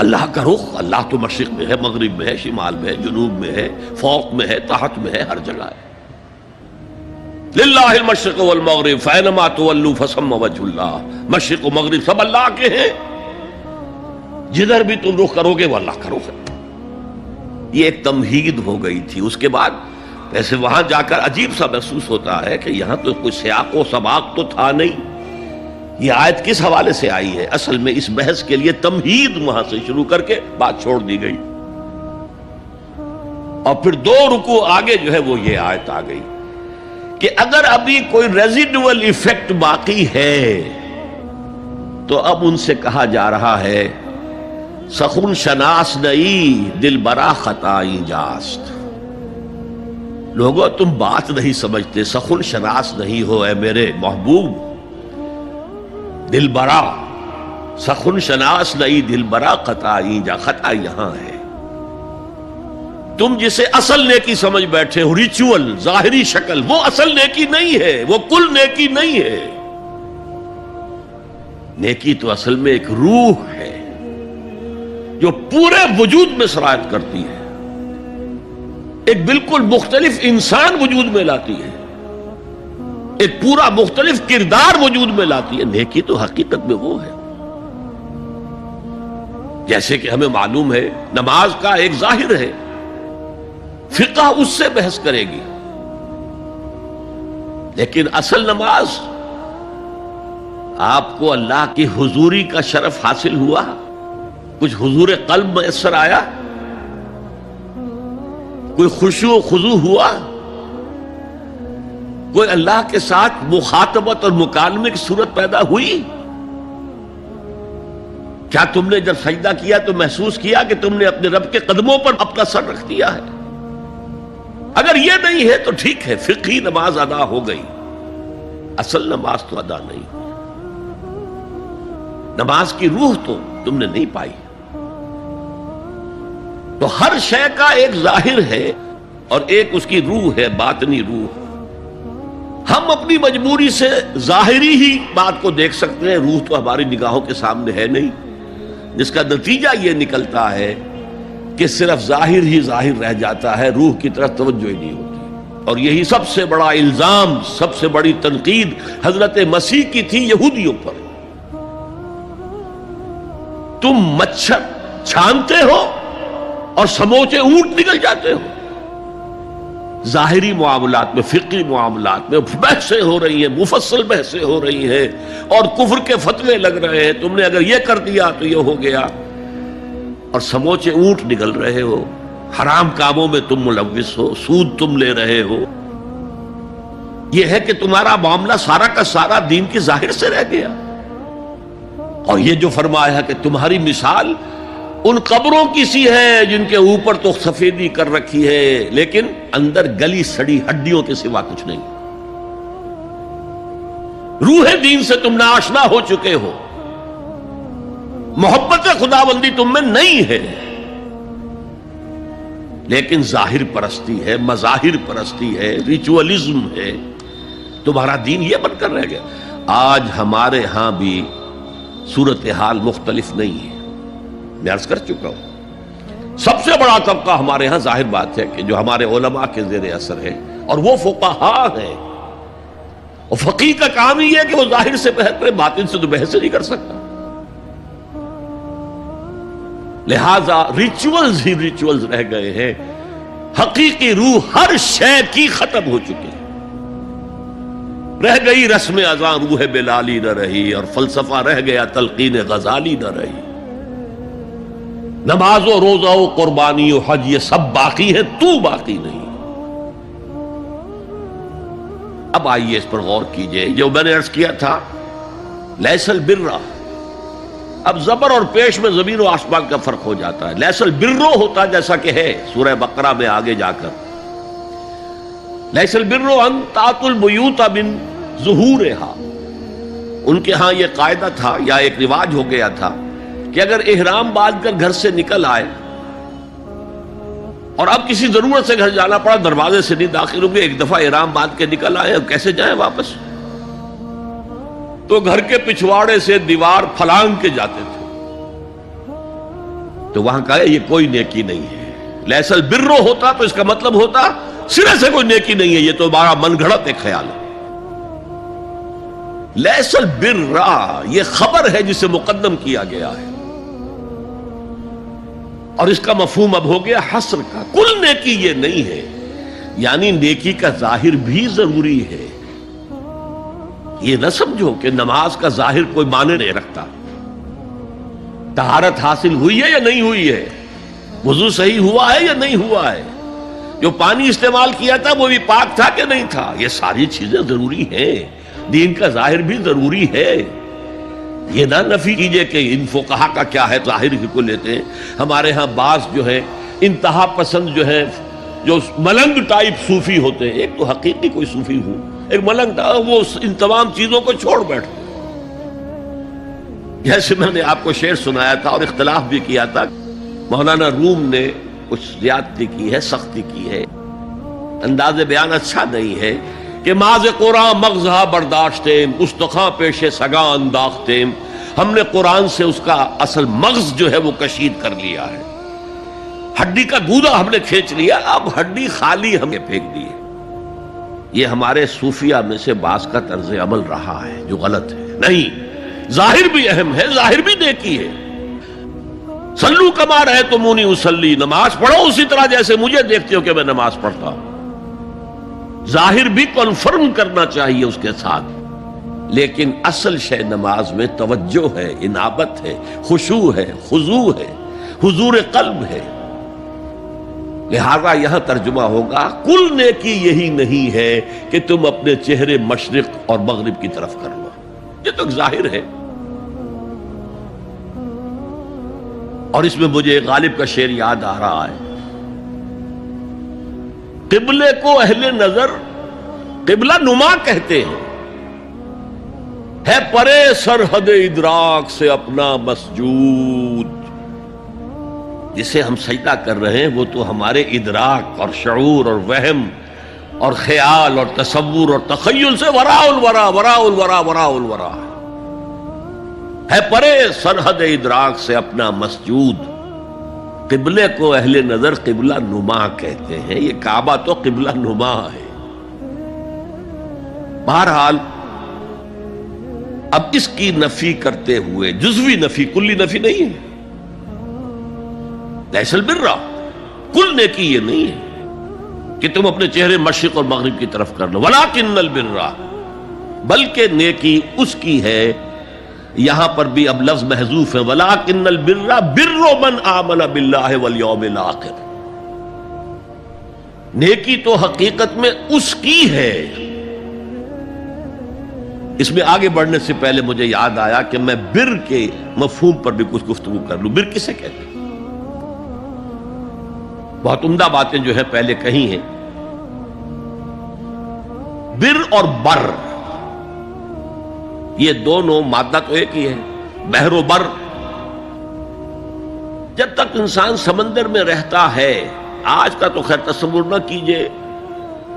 اللہ کا رخ، اللہ تو مشرق میں ہے، مغرب میں ہے، شمال میں ہے، جنوب میں ہے، فوق میں ہے، تحت میں ہے، ہر جگہ ہے۔ للہ المشرق والمغرب فینما تولوا فثم وجہ اللہ، مشرق و مغرب سب اللہ کے ہیں، جدھر بھی تم رخ کرو گے وہ اللہ کا رخ ہے۔ یہ ایک تمہید ہو گئی تھی۔ اس کے بعد ویسے وہاں جا کر عجیب سا محسوس ہوتا ہے کہ یہاں تو کوئی سیاق و سباق تو تھا نہیں، یہ آیت کس حوالے سے آئی ہے؟ اصل میں اس بحث کے لیے تمہید وہاں سے شروع کر کے بات چھوڑ دی گئی، اور پھر دو رکوع آگے جو ہے وہ یہ آیت آ گئی کہ اگر ابھی کوئی ریزیڈول ایفیکٹ باقی ہے تو اب ان سے کہا جا رہا ہے سخن شناس نئی دل برا خطائی جاست، لوگو تم بات نہیں سمجھتے، سخن شناس نہیں ہو اے میرے محبوب، دل برا، سخن شناس نئی دل برا خطائی جا، خطا یہاں ہے، تم جسے اصل نیکی سمجھ بیٹھے ہو، ریچول، ظاہری شکل، وہ اصل نیکی نہیں ہے، وہ کل نیکی نہیں ہے۔ نیکی تو اصل میں ایک روح ہے جو پورے وجود میں سرایت کرتی ہے، ایک بالکل مختلف انسان وجود میں لاتی ہے، ایک پورا مختلف کردار وجود میں لاتی ہے۔ نیکی تو حقیقت میں وہ ہے، جیسے کہ ہمیں معلوم ہے نماز کا ایک ظاہر ہے، فقہ اس سے بحث کرے گی، لیکن اصل نماز آپ کو اللہ کی حضوری کا شرف حاصل ہوا، کچھ حضور قلب میسر آیا، کوئی خشوع و خضوع ہوا، کوئی اللہ کے ساتھ مخاطبت اور مکالمے کی صورت پیدا ہوئی؟ کیا تم نے جب سجدہ کیا تو محسوس کیا کہ تم نے اپنے رب کے قدموں پر اپنا سر رکھ دیا ہے؟ اگر یہ نہیں ہے تو ٹھیک ہے، فقہی نماز ادا ہو گئی، اصل نماز تو ادا نہیں ہوئی، نماز کی روح تو تم نے نہیں پائی۔ تو ہر شے کا ایک ظاہر ہے اور ایک اس کی روح ہے، باطنی روح۔ ہم اپنی مجبوری سے ظاہری ہی بات کو دیکھ سکتے ہیں، روح تو ہماری نگاہوں کے سامنے ہے نہیں، جس کا نتیجہ یہ نکلتا ہے کہ صرف ظاہر ہی ظاہر رہ جاتا ہے، روح کی طرف توجہ ہی نہیں ہوتی۔ اور یہی سب سے بڑا الزام، سب سے بڑی تنقید حضرت مسیح کی تھی یہودیوں پر۔ تم مچھر چھانتے ہو اور سموچے اونٹ نکل جاتے ہو۔ ظاہری معاملات میں، فقہی معاملات میں بحثیں ہو رہی ہیں، مفصل بحثیں ہو رہی ہیں، اور کفر کے فتوے لگ رہے ہیں، تم نے اگر یہ کر دیا تو یہ ہو گیا، اور سموچے اونٹ نکل رہے ہو، حرام کاموں میں تم ملوث ہو، سود تم لے رہے ہو۔ یہ ہے کہ تمہارا معاملہ سارا کا سارا دین کی ظاہر سے رہ گیا۔ اور یہ جو فرمایا ہے کہ تمہاری مثال ان قبروں کی سی ہے جن کے اوپر تو سفیدی کر رکھی ہے لیکن اندر گلی سڑی ہڈیوں کے سوا کچھ نہیں۔ روح دین سے تم ناآشنا ہو چکے ہو، محبت خداوندی تم میں نہیں ہے، لیکن ظاہر پرستی ہے، مظاہر پرستی ہے، ریچولزم ہے، تمہارا دین یہ بن کر رہ گیا۔ آج ہمارے ہاں بھی صورتحال مختلف نہیں ہے، میں عرض کر چکا ہوں۔ سب سے بڑا طبقہ ہمارے ہاں ظاہر بات ہے کہ جو ہمارے علماء کے زیر اثر ہے، اور وہ فقہاء ہیں، اور فقیہ کا کام ہی ہے کہ وہ ظاہر سے بحث کرے، باطن سے تو بحث نہیں کر سکتا۔ لہذا ریچولز ہی ریچولز رہ گئے ہیں، حقیقی روح ہر شے کی ختم ہو چکی ہے۔ رہ گئی رسم اذاں روح بلالی نہ رہی، اور فلسفہ رہ گیا تلقین غزالی نہ رہی۔ نماز و روزہ و قربانی و حج یہ سب باقی ہے، تو باقی نہیں۔ اب آئیے اس پر غور کیجئے، جو میں نے عرض کیا تھا لیس البر، اب زبر اور پیش میں زمین و آسمان کا فرق ہو جاتا ہے۔ لیس البر ہوتا جیسا کہ ہے سورہ بقرہ میں آگے جا کر، لیس البر ان تاتوا البیوت من ظہورہا، ان کے ہاں یہ قاعدہ تھا یا ایک رواج ہو گیا تھا کہ اگر احرام باندھ کر گھر سے نکل آئے اور اب کسی ضرورت سے گھر جانا پڑا، دروازے سے نہیں داخل ہوں گے، ایک دفعہ احرام باندھ کے نکل آئے، اب کیسے جائیں واپس؟ تو گھر کے پچھواڑے سے دیوار پھلانگ کے جاتے تھے۔ تو وہاں کہا یہ کوئی نیکی نہیں ہے۔ لیس البر ہوتا تو اس کا مطلب ہوتا سرے سے کوئی نیکی نہیں ہے، یہ تو بڑا من گھڑت ایک خیال ہے۔ لیس البر یہ خبر ہے جسے مقدم کیا گیا ہے، اور اس کا مفہوم اب ہو گیا حصر کا، کل نیکی یہ نہیں ہے، یعنی نیکی کا ظاہر بھی ضروری ہے۔ یہ نہ سمجھو کہ نماز کا ظاہر کوئی معنی نہیں رکھتا، طہارت حاصل ہوئی ہے یا نہیں ہوئی ہے، وضو صحیح ہوا ہے یا نہیں ہوا ہے، جو پانی استعمال کیا تھا وہ بھی پاک تھا کہ نہیں تھا، یہ ساری چیزیں ضروری ہیں، دین کا ظاہر بھی ضروری ہے۔ یہ نہ نفی کیجئے کہ ان فقہا کا کیا ہے، ظاہر ہی کو لیتے ہیں۔ ہمارے ہاں بعض جو ہے انتہا پسند جو ہے، جو ملنگ ٹائپ صوفی ہوتے ہیں، ایک تو حقیقی کوئی صوفی ہو، ایک ملنگ تھا، وہ ان تمام چیزوں کو چھوڑ بیٹھتے۔ جیسے میں نے آپ کو شعر سنایا تھا اور اختلاف بھی کیا تھا، مولانا روم نے کچھ زیادتی کی ہے، سختی کی ہے، انداز بیان اچھا نہیں ہے کہ ماز قرآن مغزہ برداشتیم استخاں پیش سگاں انداختیم، ہم نے قرآن سے اس کا اصل مغز جو ہے وہ کشید کر لیا ہے، ہڈی کا گودا ہم نے کھینچ لیا، اب ہڈی خالی ہمیں پھینک دی ہے۔ یہ ہمارے صوفیہ میں سے بعض کا طرز عمل رہا ہے جو غلط ہے۔ نہیں، ظاہر بھی اہم ہے، ظاہر بھی نیکی ہے۔ صلو کما رأیتمونی اصلی، نماز پڑھو اسی طرح جیسے مجھے دیکھتے ہو کہ میں نماز پڑھتا ہوں، ظاہر بھی کنفرم کرنا چاہیے اس کے ساتھ، لیکن اصل شے نماز میں توجہ ہے، انابت ہے، خشوع ہے، خضوع ہے، حضور قلب ہے۔ لہذا یہاں ترجمہ ہوگا کل نیکی یہی نہیں ہے کہ تم اپنے چہرے مشرق اور مغرب کی طرف کر لو، یہ تو ایک ظاہر ہے۔ اور اس میں مجھے غالب کا شعر یاد آ رہا ہے، قبلے کو اہل نظر قبلہ نما کہتے ہیں، ہے پرے سرحد ادراک سے اپنا مسجود، جسے ہم سجدہ کر رہے ہیں وہ تو ہمارے ادراک اور شعور اور وہم اور خیال اور تصور اور تخیل سے وراء الورا وراء الورا وراء الورا ہے، پرے سرحد ادراک سے اپنا مسجود۔ قبلے کو اہل نظر قبلہ نما کہتے ہیں، یہ کعبہ تو قبلہ نما ہے۔ بہرحال اب اس کی نفی کرتے ہوئے، جزوی نفی، کلی نفی نہیں ہے، لیس البر، کل نیکی یہ نہیں ہے کہ تم اپنے چہرے مشرق اور مغرب کی طرف کر لو، ولکن البر، بلکہ نیکی اس کی ہے، یہاں پر بھی اب لفظ محذوف ہے، ولکن البر بر من آمن باللہ والیوم الآخر، نیکی تو حقیقت میں اس کی ہے۔ اس میں آگے بڑھنے سے پہلے مجھے یاد آیا کہ میں بر کے مفہوم پر بھی کچھ گفتگو کر لوں۔ بر کسے کہتے ہیں؟ بہت عمدہ باتیں جو ہے پہلے کہی ہیں۔ بر اور بر یہ دونوں مادہ تو ایک ہی ہے، بحر و بر۔ جب تک انسان سمندر میں رہتا ہے، آج کا تو خیر تصور نہ کیجئے،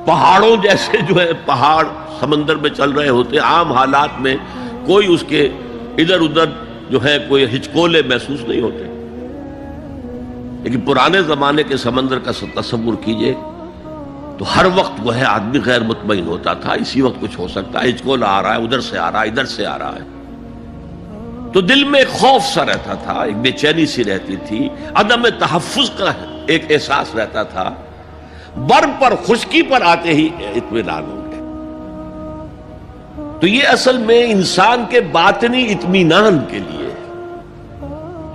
پہاڑوں جیسے جو ہے پہاڑ سمندر میں چل رہے ہوتے، عام حالات میں کوئی اس کے ادھر ادھر جو ہے کوئی ہچکولے محسوس نہیں ہوتے، لیکن پرانے زمانے کے سمندر کا تصور کیجئے تو ہر وقت وہ ہے آدمی غیر مطمئن ہوتا تھا، اسی وقت کچھ ہو سکتا ہے، ہچکولا آ رہا ہے، ادھر سے آ رہا ہے، ادھر سے آ رہا ہے، تو دل میں ایک خوف سا رہتا تھا، ایک بے چینی سی رہتی تھی، عدم تحفظ کا ایک احساس رہتا تھا۔ بر پر، خشکی پر آتے ہی اطمینان ہو گئے۔ تو یہ اصل میں انسان کے باطنی اطمینان کے لیے،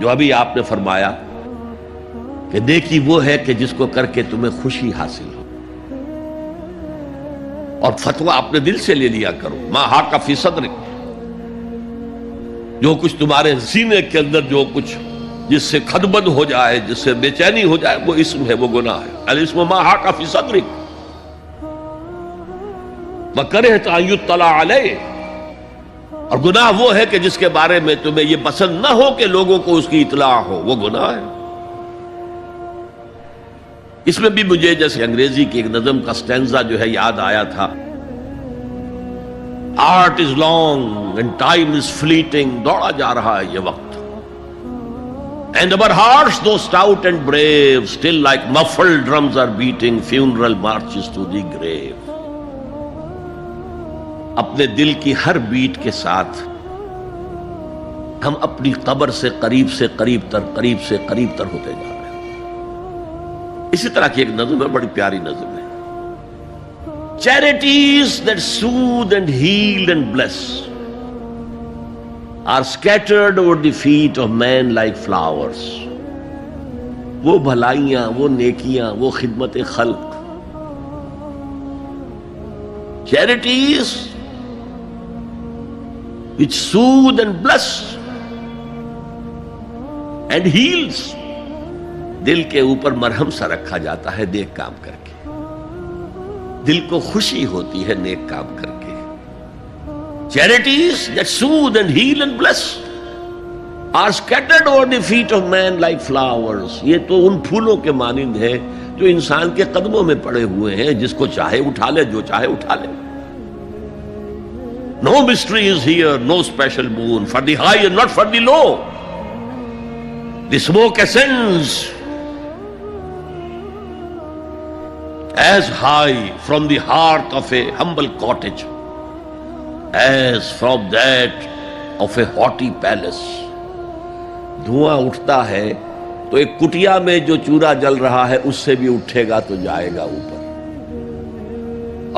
جو ابھی آپ نے فرمایا کہ نیکی وہ ہے کہ جس کو کر کے تمہیں خوشی حاصل ہو۔ اور فتویٰ اپنے دل سے لے لیا کرو. ما حاک فی صدرک، جو کچھ تمہارے سینے کے اندر جو کچھ جس سے خدبد ہو جائے، جس سے بے چینی ہو جائے، وہ اسم ہے، وہ گناہ ہے. الاسم ما حاک فی صدرک وکرہت ان یطلع علیہ، اور گناہ وہ ہے کہ جس کے بارے میں تمہیں یہ پسند نہ ہو کہ لوگوں کو اس کی اطلاع ہو، وہ گناہ ہے. اس میں بھی مجھے جیسے انگریزی کی ایک نظم کا سٹینزا جو ہے یاد آیا تھا. Art is long and time is fleeting, دوڑا جا رہا ہے یہ وقت. And our hearts though stout and brave still like muffled drums are beating funeral marches to the grave. اپنے دل کی ہر بیٹ کے ساتھ ہم اپنی قبر سے قریب سے قریب تر ہوتے جا رہے ہیں. اسی طرح کی ایک نظم ہے، بڑی پیاری نظم ہے. Charities that soothe and heal and bless are scattered over the feet of men like flowers. وہ بھلائیاں، وہ نیکیاں، وہ خدمت خلق، charities which soothe and bless and heals، دل کے اوپر مرہم سا رکھا جاتا ہے نیک کام کر کے، دل کو خوشی ہوتی ہے نیک کام کر کے. Charities that soothe and heal and bless are scattered over the feet of men like flowers. یہ تو ان پھولوں کے مانند ہے جو انسان کے قدموں میں پڑے ہوئے ہیں، جس کو چاہے اٹھا لے، جو چاہے اٹھا لے. No mystery is here, no special boon for the high and not for the low. The smoke ascends as high from the hearth of a humble cottage as from that of a haughty palace. دھواں اٹھتا ہے تو ایک کٹیا میں جو چورا جل رہا ہے اس سے بھی اٹھے گا تو جائے گا اوپر،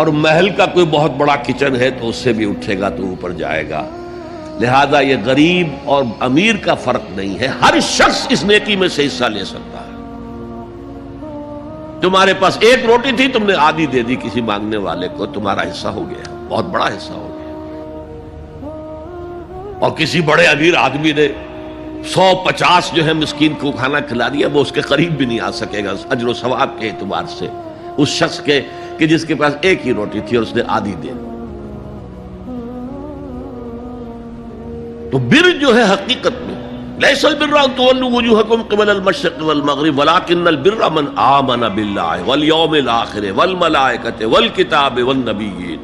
اور محل کا کوئی بہت بڑا کچن ہے تو اس سے بھی اٹھے گا تو اوپر جائے گا. لہذا یہ غریب اور امیر کا فرق نہیں ہے، ہر شخص اس نیکی میں سے حصہ لے سکتا ہے. تمہارے پاس ایک روٹی تھی، تم نے آدھی دے دی کسی مانگنے والے کو، تمہارا حصہ ہو گیا، بہت بڑا حصہ ہو گیا. اور کسی بڑے امیر آدمی نے 150 جو ہے مسکین کو کھانا کھلا دیا، وہ اس کے قریب بھی نہیں آ سکے گا اجر و ثواب کے اعتبار سے اس شخص کے کہ جس کے پاس ایک ہی روٹی تھی اور اس نے آدھی دے. تو بر جو ہے حقیقت میں لیس البر ان تولوا وجوهکم قبل المشرق والمغرب ولكن البر من آمن بالله والیوم الآخر والملائکۃ والکتاب والنبیین.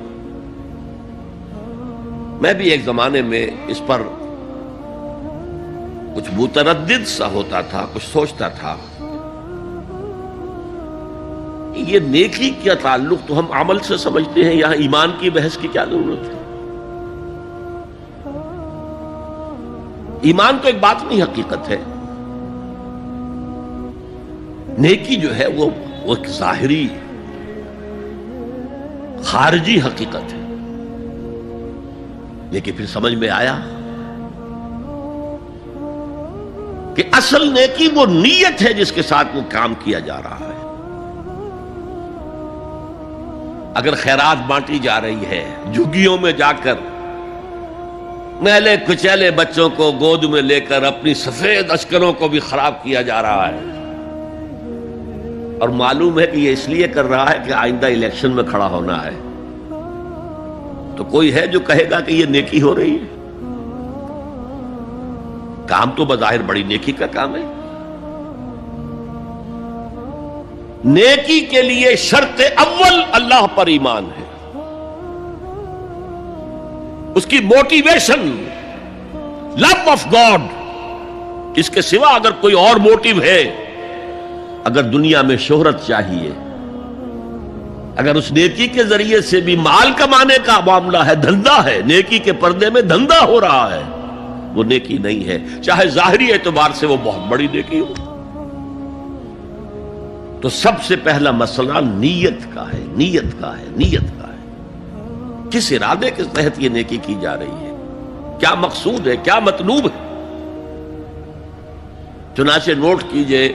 میں بھی ایک زمانے میں اس پر کچھ متردد سا ہوتا تھا، کچھ سوچتا تھا. یہ نیکی کا تعلق تو ہم عمل سے سمجھتے ہیں، یہاں ایمان کی بحث کی کیا ضرورت ہے؟ ایمان تو ایک باطنی حقیقت ہے، نیکی جو ہے وہ ایک ظاہری خارجی حقیقت ہے. لیکن پھر سمجھ میں آیا کہ اصل نیکی وہ نیت ہے جس کے ساتھ وہ کام کیا جا رہا ہے. اگر خیرات بانٹی جا رہی ہے، جھگیوں میں جا کر میلے کچیلے بچوں کو گود میں لے کر اپنی سفید اشکروں کو بھی خراب کیا جا رہا ہے، اور معلوم ہے کہ یہ اس لیے کر رہا ہے کہ آئندہ الیکشن میں کھڑا ہونا ہے، تو کوئی ہے جو کہے گا کہ یہ نیکی ہو رہی ہے؟ کام تو بظاہر بڑی نیکی کا کام ہے. نیکی کے لیے شرط اول اللہ پر ایمان ہے، اس کی موٹیویشن لو آف گاڈ. اس کے سوا اگر کوئی اور موٹیو ہے، اگر دنیا میں شہرت چاہیے، اگر اس نیکی کے ذریعے سے بھی مال کمانے کا معاملہ ہے، دھندا ہے، نیکی کے پردے میں دھندا ہو رہا ہے، وہ نیکی نہیں ہے، چاہے ظاہری اعتبار سے وہ بہت بڑی نیکی ہو. تو سب سے پہلا مسئلہ نیت کا ہے، نیت کا ہے، نیت کا ہے. کس ارادے کے تحت یہ نیکی کی جا رہی ہے، کیا مقصود ہے، کیا مطلوب ہے. چنانچہ نوٹ کیجئے،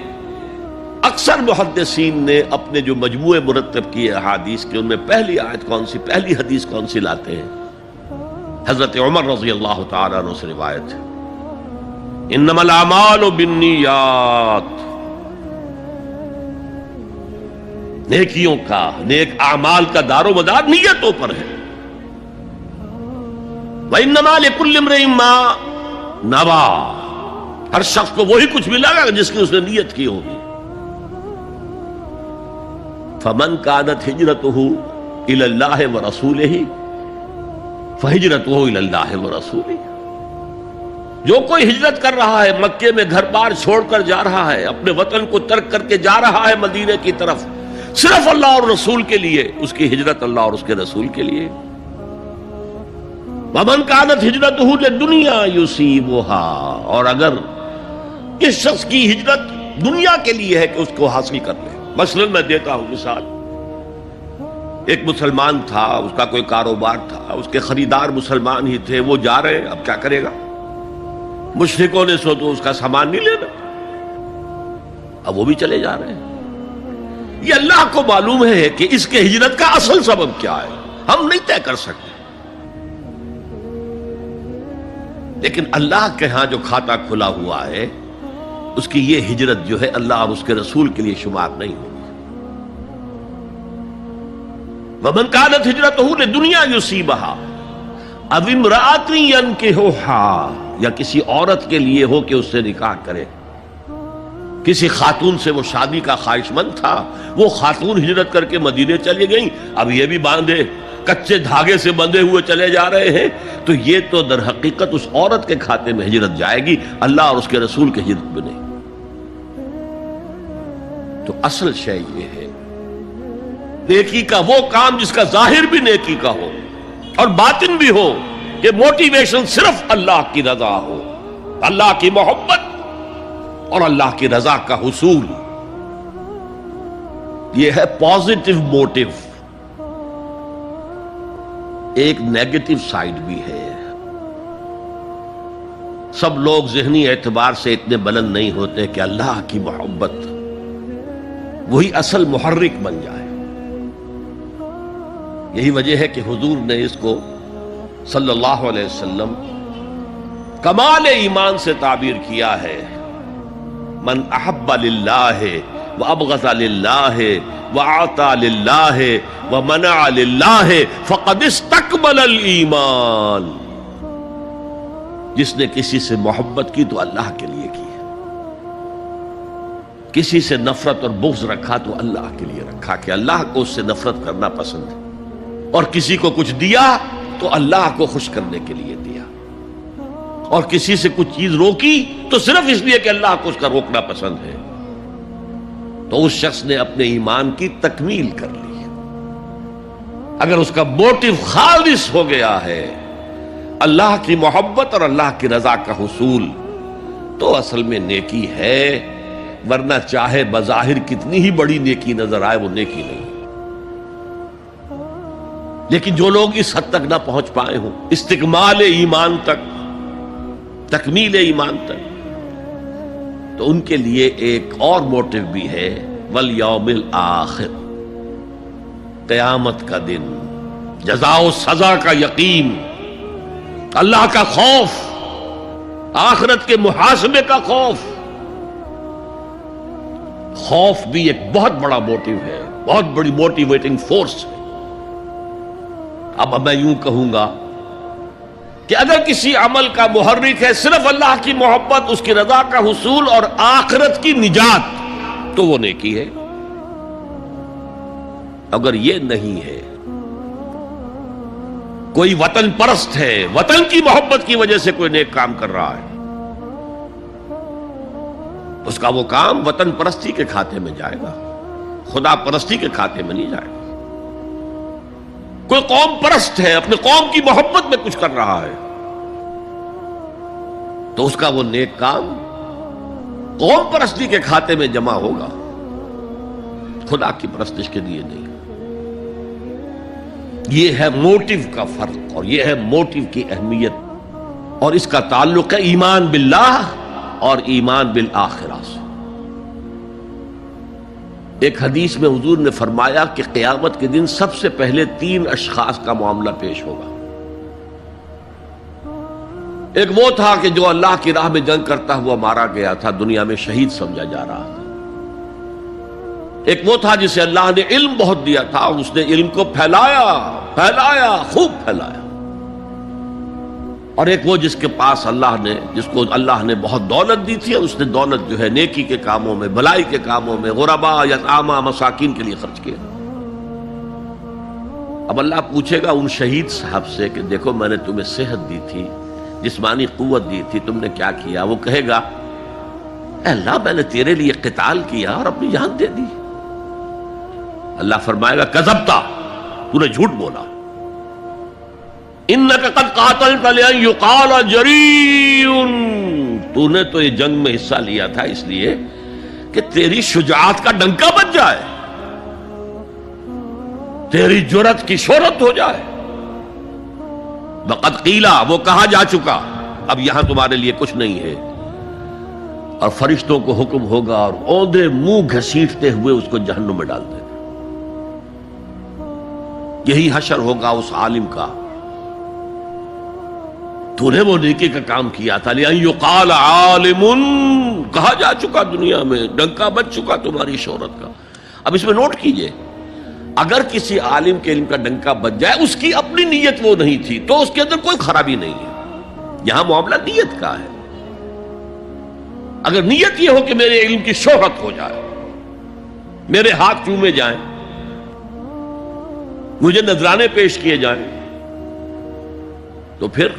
اکثر محدثین نے اپنے جو مجموعے مرتب کیے احادیث کے، ان میں پہلی آیت کون سی، پہلی حدیث کون سی لاتے ہیں؟ حضرت عمر رضی اللہ تعالیٰ عنہ سے روایت ہے، انما الاعمال بالنیات، نیکیوں کا، نیک اعمال کا دار و مدار نیتوں پر ہے۔ وانما لکل امرئ ما نویٰ، ہر شخص کو وہی کچھ ملے گا جس کی اس نے نیت کی ہوگی۔ فمن كانت ہجرته الى اللہ ورسولہ فہجرتہ الی اللہ ورسولہ، جو کوئی ہجرت کر رہا ہے، مکے میں گھر بار چھوڑ کر جا رہا ہے، اپنے وطن کو ترک کر کے جا رہا ہے مدینے کی طرف، صرف اللہ اور رسول کے لیے، اس کی ہجرت اللہ اور اس کے رسول کے لیے۔ ومن كانت ہجرتہ للدنیا یصیبها، اور اگر اس شخص کی ہجرت دنیا کے لیے ہے کہ اس کو حاصل کر لے، مثلا میں دیتا ہوں مثال، ایک مسلمان تھا، اس کا کوئی کاروبار تھا، اس کے خریدار مسلمان ہی تھے، وہ جا رہے ہیں، اب کیا کرے گا؟ مشرکوں نے سو تو اس کا سامان نہیں لینا، اب وہ بھی چلے جا رہے ہیں۔ یہ اللہ کو معلوم ہے کہ اس کے ہجرت کا اصل سبب کیا ہے، ہم نہیں طے کر سکتے، لیکن اللہ کے ہاں جو کھاتا کھلا ہوا ہے، اس کی یہ ہجرت جو ہے اللہ اور اس کے رسول کے لیے شمار نہیں ہوگی۔ ومن كانت ہجرتہ لدنیا یصیبہا او امرأۃ ینکحھا، یا کسی عورت کے لیے ہو کہ اس سے نکاح کرے، کسی خاتون سے وہ شادی کا خواہش مند تھا، وہ خاتون ہجرت کر کے مدینے چلی گئیں، اب یہ بھی باندھے کچے دھاگے سے بندھے ہوئے چلے جا رہے ہیں، تو یہ تو در حقیقت اس عورت کے کھاتے میں ہجرت جائے گی، اللہ اور اس کے رسول کی ہجرت میں نہیں۔ تو اصل شے یہ ہے، نیکی کا وہ کام جس کا ظاہر بھی نیکی کا ہو اور باطن بھی ہو، کہ موٹیویشن صرف اللہ کی رضا ہو، اللہ کی محبت اور اللہ کی رضا کا حصول، یہ ہے پازیٹو موٹیو۔ ایک نیگیٹو سائیڈ بھی ہے، سب لوگ ذہنی اعتبار سے اتنے بلند نہیں ہوتے کہ اللہ کی محبت وہی اصل محرک بن جائے۔ یہی وجہ ہے کہ حضور نے اس کو صلی اللہ علیہ وسلم کمال ایمان سے تعبیر کیا ہے، من احب للہ وابغض للہ وعطا للہ ومنع للہ فقد استکمل الایمان، جس نے کسی سے محبت کی تو اللہ کے لیے کی ہے، کسی سے نفرت اور بغض رکھا تو اللہ کے لیے رکھا، کہ اللہ کو اس سے نفرت کرنا پسند ہے، اور کسی کو کچھ دیا تو اللہ کو خوش کرنے کے لیے دیا، اور کسی سے کچھ چیز روکی تو صرف اس لیے کہ اللہ کو اس کا روکنا پسند ہے، تو اس شخص نے اپنے ایمان کی تکمیل کر لی۔ اگر اس کا موٹیو خالص ہو گیا ہے اللہ کی محبت اور اللہ کی رضا کا حصول، تو اصل میں نیکی ہے، ورنہ چاہے بظاہر کتنی ہی بڑی نیکی نظر آئے وہ نیکی نہیں۔ لیکن جو لوگ اس حد تک نہ پہنچ پائے ہوں، استکمال ایمان تک، تکمیل ایمان تک، تو ان کے لیے ایک اور موٹیو بھی ہے، والیوم الآخر، قیامت کا دن، جزا و سزا کا یقین، اللہ کا خوف، آخرت کے محاسبے کا خوف۔ خوف بھی ایک بہت بڑا موٹیو ہے، بہت بڑی موٹیویٹنگ فورس ہے۔ اب میں یوں کہوں گا کہ اگر کسی عمل کا محرک ہے صرف اللہ کی محبت، اس کی رضا کا حصول اور آخرت کی نجات، تو وہ نیکی ہے۔ اگر یہ نہیں ہے، کوئی وطن پرست ہے، وطن کی محبت کی وجہ سے کوئی نیک کام کر رہا ہے، اس کا وہ کام وطن پرستی کے کھاتے میں جائے گا، خدا پرستی کے کھاتے میں نہیں جائے گا۔ کوئی قوم پرست ہے، اپنے قوم کی محبت میں کچھ کر رہا ہے، تو اس کا وہ نیک کام قوم پرستی کے کھاتے میں جمع ہوگا، خدا کی پرستش کے لیے نہیں۔ یہ ہے موٹیو کا فرق، اور یہ ہے موٹیو کی اہمیت، اور اس کا تعلق ہے ایمان باللہ اور ایمان بالآخرہ سے۔ ایک حدیث میں حضور نے فرمایا کہ قیامت کے دن سب سے پہلے 3 اشخاص کا معاملہ پیش ہوگا۔ ایک وہ تھا کہ جو اللہ کی راہ میں جنگ کرتا ہوا مارا گیا تھا، دنیا میں شہید سمجھا جا رہا تھا۔ ایک وہ تھا جسے اللہ نے علم بہت دیا تھا اور اس نے علم کو پھیلایا، خوب پھیلایا۔ اور ایک وہ جس کے پاس جس کو اللہ نے بہت دولت دی تھی اور اس نے دولت جو ہے نیکی کے کاموں میں، بھلائی کے کاموں میں، غربا، یتاما، مساکین کے لیے خرچ کیا۔ اب اللہ پوچھے گا ان شہید صاحب سے کہ دیکھو میں نے تمہیں صحت دی تھی، جسمانی قوت دی تھی، تم نے کیا کیا؟ وہ کہے گا اے اللہ میں نے تیرے لیے قتال کیا اور اپنی جان دے دی۔ اللہ فرمائے گا کذبتا، تو نے جھوٹ بولا، انک قد قاتلت لأن یقال جریء، تو نے تو یہ جنگ میں حصہ لیا تھا اس لیے کہ تیری شجاعت کا ڈنکا بج جائے، تیری جرأت کی شہرت ہو جائے۔ وقد قیلا، وہ کہا جا چکا، اب یہاں تمہارے لیے کچھ نہیں ہے۔ اور فرشتوں کو حکم ہوگا اور اوندے منہ گھسیٹتے ہوئے اس کو جہنم میں ڈال دینا۔ یہی حشر ہوگا اس عالم کا، تو نے وہ نیکی کا کام کیا تھا، لئن یقال عالم، کہا جا چکا دنیا میں، ڈنکا بج چکا تمہاری شہرت کا۔ اب اس میں نوٹ کیجئے، اگر کسی عالم کے علم کا ڈنکا بج جائے، اس کی اپنی نیت وہ نہیں تھی تو اس کے اندر کوئی خرابی نہیں ہے۔ یہاں معاملہ نیت کا ہے۔ اگر نیت یہ ہو کہ میرے علم کی شہرت ہو جائے، میرے ہاتھ چومے جائیں، مجھے نذرانے پیش کیے جائیں، تو پھر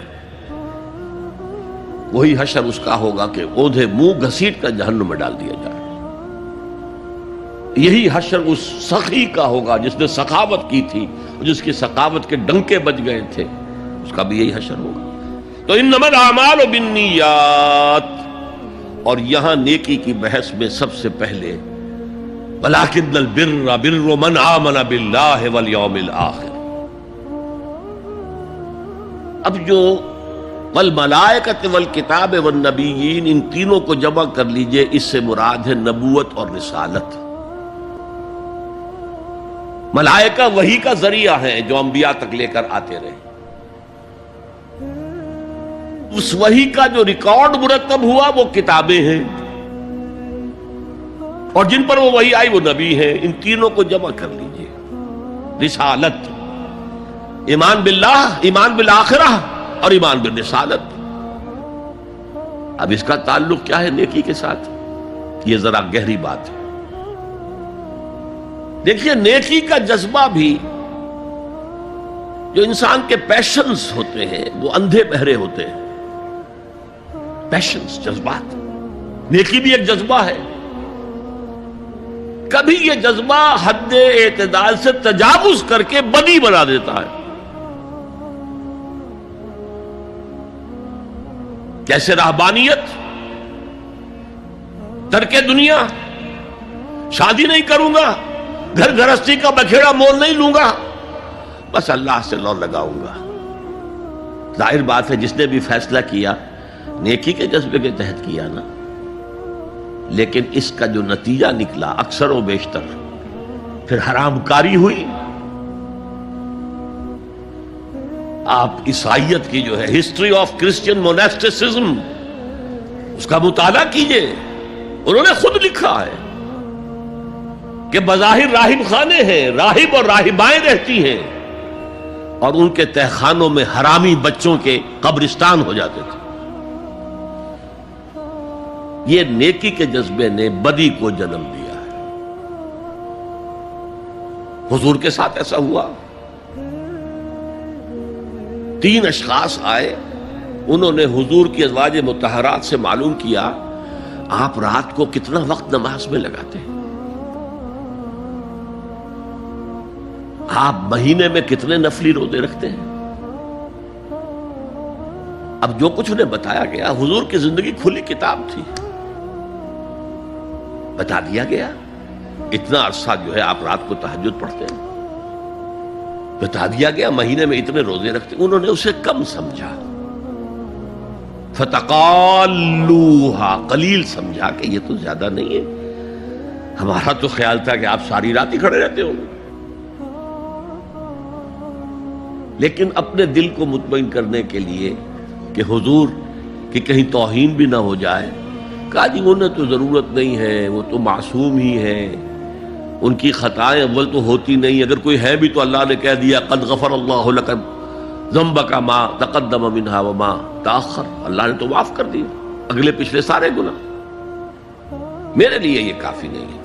وہی حشر اس کا ہوگا کہ اوندھے منہ گھسیٹ کر جہنم میں ڈال دیا جائے۔ یہی حشر اس سخی کا ہوگا جس نے سخاوت کی تھی، جس کی سخاوت کے ڈنکے بج گئے تھے، اس کا بھی یہی حشر ہوگا۔ تو انما الاعمال بالنیات، اور یہاں نیکی کی بحث میں سب سے پہلے ولکن البر بر من آمن باللہ والیوم الآخر۔ اب جو والملائکۃ والکتاب والنبیین، ان تینوں کو جمع کر لیجئے، اس سے مراد ہے نبوت اور رسالت۔ ملائکہ وحی کا ذریعہ ہیں جو انبیاء تک لے کر آتے رہے۔ اس وحی کا جو ریکارڈ مرتب ہوا وہ کتابیں ہیں، اور جن پر وہ وحی آئی وہ نبی ہیں۔ ان تینوں کو جمع کر لیجئے، رسالت، ایمان باللہ، ایمان بالآخرہ اور ایمان بالرسالت۔ اب اس کا تعلق کیا ہے نیکی کے ساتھ؟ یہ ذرا گہری بات ہے۔ دیکھیے نیکی کا جذبہ بھی، جو انسان کے پیشنز ہوتے ہیں وہ اندھے بہرے ہوتے ہیں۔ پیشنز، جذبات، نیکی بھی ایک جذبہ ہے۔ کبھی یہ جذبہ حد اعتدال سے تجاوز کر کے بدی بنا دیتا ہے۔ جیسے رہبانیت، ترک دنیا، شادی نہیں کروں گا، گھر گھرستی کا بکھیڑا مول نہیں لوں گا، بس اللہ سے لو لگاؤں گا۔ ظاہر بات ہے جس نے بھی فیصلہ کیا نیکی کے جذبے کے تحت کیا نا، لیکن اس کا جو نتیجہ نکلا اکثر و بیشتر پھر حرام کاری ہوئی۔ آپ عیسائیت کی جو ہے ہسٹری آف کرسچین موناسٹسزم، اس کا مطالعہ کیجئے، انہوں نے خود لکھا ہے کہ بظاہر راہب خانے ہیں، راہب اور راہبائیں رہتی ہیں، اور ان کے تہخانوں میں حرامی بچوں کے قبرستان ہو جاتے تھے۔ یہ نیکی کے جذبے نے بدی کو جنم دیا ہے۔ حضور کے ساتھ ایسا ہوا۔ 3 اشخاص آئے، انہوں نے حضور کی ازواج مطہرات سے معلوم کیا آپ رات کو کتنا وقت نماز میں لگاتے ہیں، آپ مہینے میں کتنے نفلی روزے رکھتے ہیں۔ اب جو کچھ انہیں بتایا گیا، حضور کی زندگی کھلی کتاب تھی، بتا دیا گیا اتنا عرصہ جو ہے آپ رات کو تہجد پڑھتے ہیں، بتا دیا گیا مہینے میں اتنے روزے رکھتے ہیں۔ انہوں نے اسے کم سمجھا، فتقالوہا، قلیل سمجھا کہ یہ تو زیادہ نہیں ہے، ہمارا تو خیال تھا کہ آپ ساری رات ہی کھڑے رہتے ہوں گے، لیکن اپنے دل کو مطمئن کرنے کے لیے کہ حضور کی کہیں توہین بھی نہ ہو جائے، کہا جی انہیں تو ضرورت نہیں ہے، وہ تو معصوم ہی ہیں، ان کی خطائیں اول تو ہوتی نہیں، اگر کوئی ہے بھی تو اللہ نے کہہ دیا قد غفر اللہ لک ذنبک ما تقدم منہا وما تاخر، اللہ نے تو معاف کر دیا اگلے پچھلے سارے گناہ، میرے لیے یہ کافی نہیں ہے۔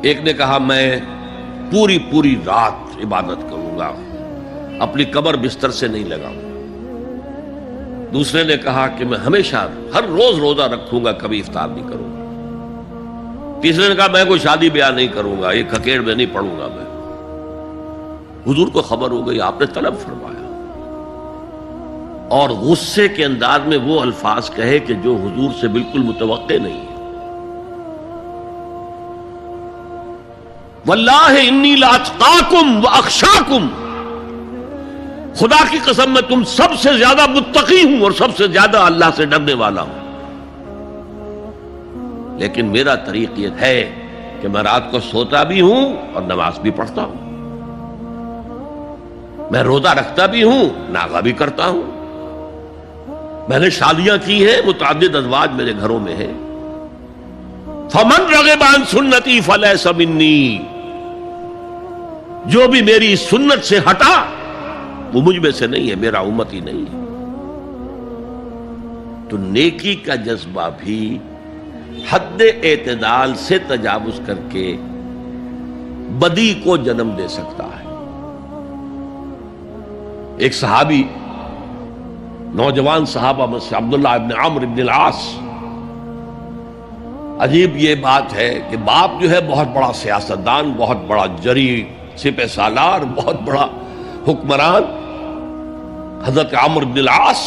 ایک نے کہا میں پوری رات عبادت کروں گا، اپنی قبر بستر سے نہیں لگاؤں۔ دوسرے نے کہا کہ میں ہمیشہ ہر روز روزہ رکھوں گا، کبھی افطار نہیں کروں گا۔ تیسرے نے کہا میں کوئی شادی بیاہ نہیں کروں گا، یہ کھکیڑ میں نہیں پڑھوں گا میں۔ حضور کو خبر ہو گئی، آپ نے طلب فرمایا اور غصے کے انداز میں وہ الفاظ کہے کہ جو حضور سے بالکل متوقع نہیں ہے۔ واللہ انی لاتقاکم واخشاکم، خدا کی قسم میں تم سب سے زیادہ متقی ہوں اور سب سے زیادہ اللہ سے ڈرنے والا ہوں، لیکن میرا طریق یہ ہے کہ میں رات کو سوتا بھی ہوں اور نماز بھی پڑھتا ہوں، میں روزہ رکھتا بھی ہوں، ناغہ بھی کرتا ہوں، میں نے شادیاں کی ہیں، متعدد ازواج میرے گھروں میں ہیں۔ فمن رغب عن سنتی فلیس منی، جو بھی میری سنت سے ہٹا وہ مجھ میں سے نہیں ہے، میرا امتی نہیں ہے۔ تو نیکی کا جذبہ بھی حد اعتدال سے تجاوز کر کے بدی کو جنم دے سکتا ہے۔ ایک صحابی، نوجوان صحابہ میں سے عبداللہ ابن عمرو ابن العاص، عجیب یہ بات ہے کہ باپ جو ہے بہت بڑا سیاستدان، بہت بڑا جری سپہ سالار، بہت بڑا حکمران، حضرت عمرو بن العاص،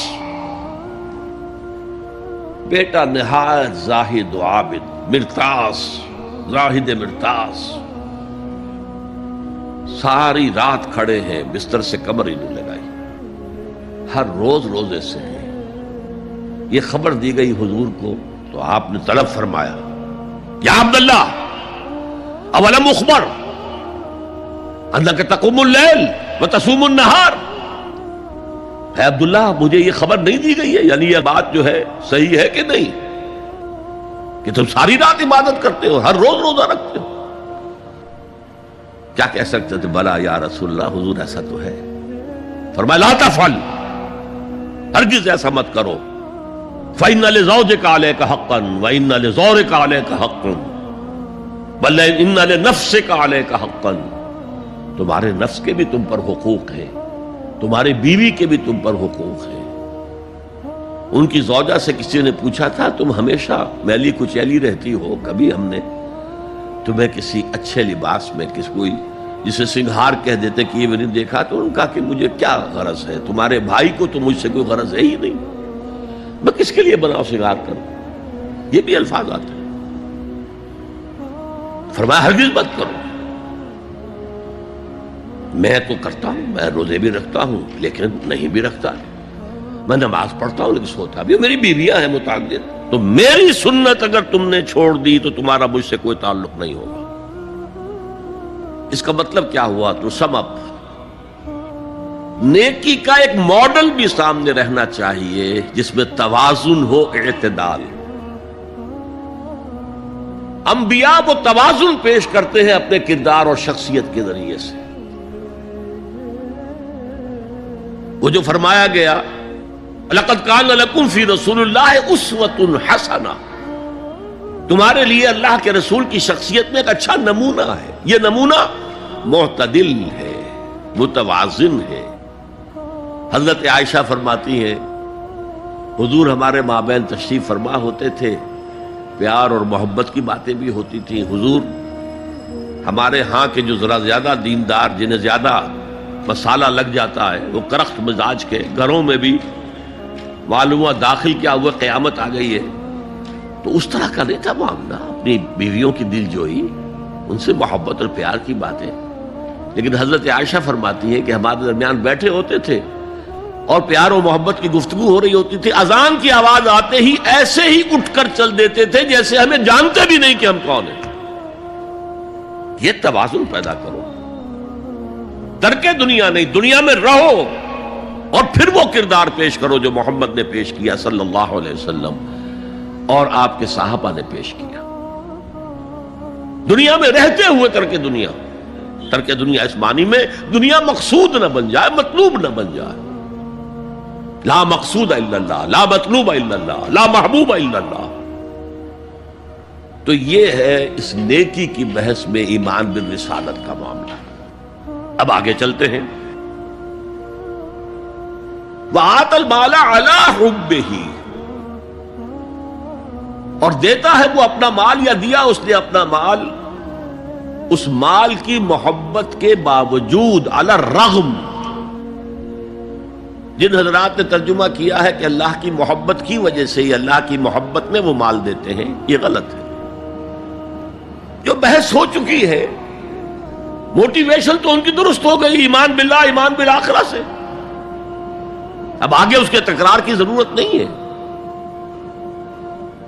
بیٹا نہایت زاہد و عابد، مرتاس، زاہد مرتاس، ساری رات کھڑے ہیں، بستر سے کمر ہی نہیں لگائی، ہر روز روزے سے ہیں۔ یہ خبر دی گئی حضور کو تو آپ نے طلب فرمایا یا عبداللہ اولم اخبر انک تقوم اللیل وتصوم النہار، اے عبداللہ مجھے یہ خبر نہیں دی گئی ہے، یعنی یہ بات جو ہے صحیح ہے کہ نہیں کہ تم ساری رات عبادت کرتے ہو، ہر روز روزہ رکھتے ہو؟ کیا کہہ سکتے تھے؟ بلا یا رسول اللہ، حضور ایسا تو ہے۔ فرمایا لا تفعل، ہرگز ایسا مت کرو، فإن لزوجك عليك حقا وإن لزورك عليك حقا بل إن لنفسك عليك حقا، تمہارے نفس کے بھی تم پر حقوق ہیں، تمہاری بیوی کے بھی تم پر حقوق ہیں۔ ان کی زوجہ سے کسی نے پوچھا تھا تم ہمیشہ میلی کچیلی رہتی ہو، کبھی ہم نے تمہیں کسی اچھے لباس میں کس کوئی جسے سنگھار کہہ دیتے کہ یہ میں نے دیکھا؟ تو ان کا کہ مجھے کیا غرض ہے، تمہارے بھائی کو تو مجھ سے کوئی غرض ہے ہی نہیں، میں کس کے لیے بناؤ سنگھار کروں؟ یہ بھی الفاظ آتے ہیں۔ فرمایا ہرگز مت کرو، میں تو کرتا ہوں، میں روزے بھی رکھتا ہوں لیکن نہیں بھی رکھتا، میں نماز پڑھتا ہوں لیکن سوتا بھی ہوں، میری بیویاں ہیں متعدد، تو میری سنت اگر تم نے چھوڑ دی تو تمہارا مجھ سے کوئی تعلق نہیں ہوگا۔ اس کا مطلب کیا ہوا؟ تو سم اپ، نیکی کا ایک ماڈل بھی سامنے رہنا چاہیے جس میں توازن ہو، اعتدال۔ انبیاء وہ توازن پیش کرتے ہیں اپنے کردار اور شخصیت کے ذریعے سے۔ وہ جو فرمایا گیا لقد کان لکم فی رسول اللہ اسوۃ حسنہ، تمہارے لیے اللہ کے رسول کی شخصیت میں ایک اچھا نمونہ ہے، یہ نمونہ معتدل ہے، متوازن ہے۔ حضرت عائشہ فرماتی ہیں حضور ہمارے مابین تشریف فرما ہوتے تھے، پیار اور محبت کی باتیں بھی ہوتی تھیں۔ حضور ہمارے ہاں کے جو ذرا زیادہ دیندار، جنہیں زیادہ مسالہ لگ جاتا ہے، وہ کرخت مزاج کے، گھروں میں بھی معلوم ہوا داخل کیا ہوا قیامت آ گئی ہے، تو اس طرح کا نہیں تھا معاملہ، اپنی بیویوں کی دل جوئی، ان سے محبت اور پیار کی باتیں۔ لیکن حضرت عائشہ فرماتی ہے کہ ہمارے درمیان بیٹھے ہوتے تھے اور پیار و محبت کی گفتگو ہو رہی ہوتی تھی، اذان کی آواز آتے ہی ایسے ہی اٹھ کر چل دیتے تھے جیسے ہمیں جانتے بھی نہیں کہ ہم کون ہیں۔ یہ توازن پیدا کرو، ترک دنیا نہیں، دنیا میں رہو اور پھر وہ کردار پیش کرو جو محمد نے پیش کیا صلی اللہ علیہ وسلم اور آپ کے صحابہ نے پیش کیا۔ دنیا میں رہتے ہوئے ترک دنیا اس معنی میں دنیا مقصود نہ بن جائے، مطلوب نہ بن جائے۔ لا مقصود الا اللہ، لا مطلوب الا اللہ، لا محبوب الا اللہ۔ تو یہ ہے اس نیکی کی بحث میں ایمان بالرسالت کا معاملہ۔ اب آگے چلتے ہیں۔ وَآتَى الْمَالَ عَلَىٰ حُبِّهِ، اور دیتا ہے وہ اپنا مال، یا دیا اس نے اپنا مال اس مال کی محبت کے باوجود، علی الرغم۔ جن حضرات نے ترجمہ کیا ہے کہ اللہ کی محبت کی وجہ سے ہی اللہ کی محبت میں وہ مال دیتے ہیں، یہ غلط ہے۔ جو بحث ہو چکی ہے، موٹیویشن تو ان کی درست ہو گئی، ایمان باللہ، ایمان بالآخرہ سے، اب آگے اس کے تکرار کی ضرورت نہیں ہے۔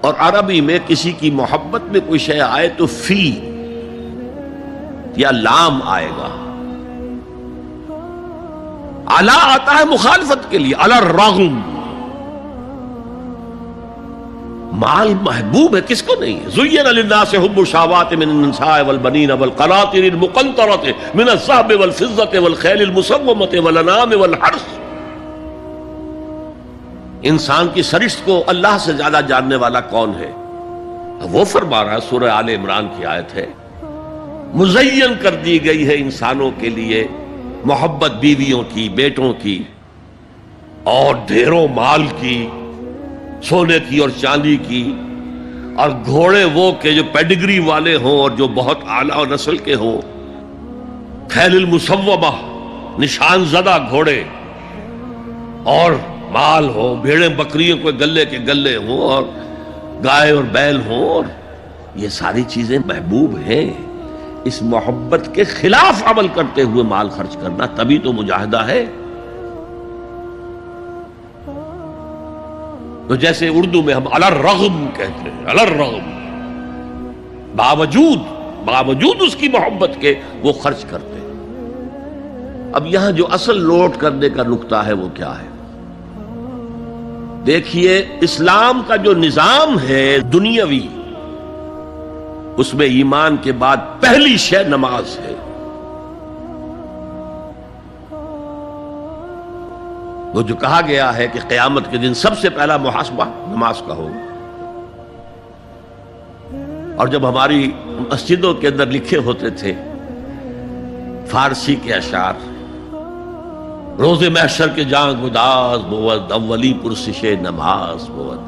اور عربی میں کسی کی محبت میں کوئی شے آئے تو فی یا لام آئے گا۔ علا آتا ہے مخالفت کے لیے، علی الرغم۔ مال محبوب ہے، کس کو نہیں ہے؟ زین للناس حب الشہوات من النساء والبنین والقناطر المقنطرۃ من الذهب والفضة والخیل المسومۃ والانعام والحرث۔ انسان کی سرشت کو اللہ سے زیادہ جاننے والا کون ہے؟ وہ فرما رہا ہے، سورہ آل عمران کی آیت ہے، مزین کر دی گئی ہے انسانوں کے لیے محبت بیویوں کی، بیٹوں کی، اور ڈھیروں مال کی، سونے کی اور چاندی کی، اور گھوڑے وہ کہ جو پیڈگری والے ہوں اور جو بہت اعلیٰ نسل کے ہوں، خیل المسومہ، نشان زدہ گھوڑے، اور مال ہو، بھیڑیں بکریوں کو گلے کے گلے ہوں، اور گائے اور بیل ہوں، اور یہ ساری چیزیں محبوب ہیں۔ اس محبت کے خلاف عمل کرتے ہوئے مال خرچ کرنا تبھی تو مجاہدہ ہے۔ تو جیسے اردو میں ہم علی الرغم کہتے ہیں، علی الرغم، باوجود اس کی محبت کے وہ خرچ کرتے ہیں۔ اب یہاں جو اصل نوٹ کرنے کا نقطہ ہے وہ کیا ہے؟ دیکھیے، اسلام کا جو نظام ہے دنیاوی، اس میں ایمان کے بعد پہلی شے نماز ہے۔ وہ جو کہا گیا ہے کہ قیامت کے دن سب سے پہلا محاسبہ نماز کا ہوگا، اور جب ہماری مسجدوں کے اندر لکھے ہوتے تھے فارسی کے اشعار، روز محشر کے جان گداز بود، اولی پرسش نماز بود،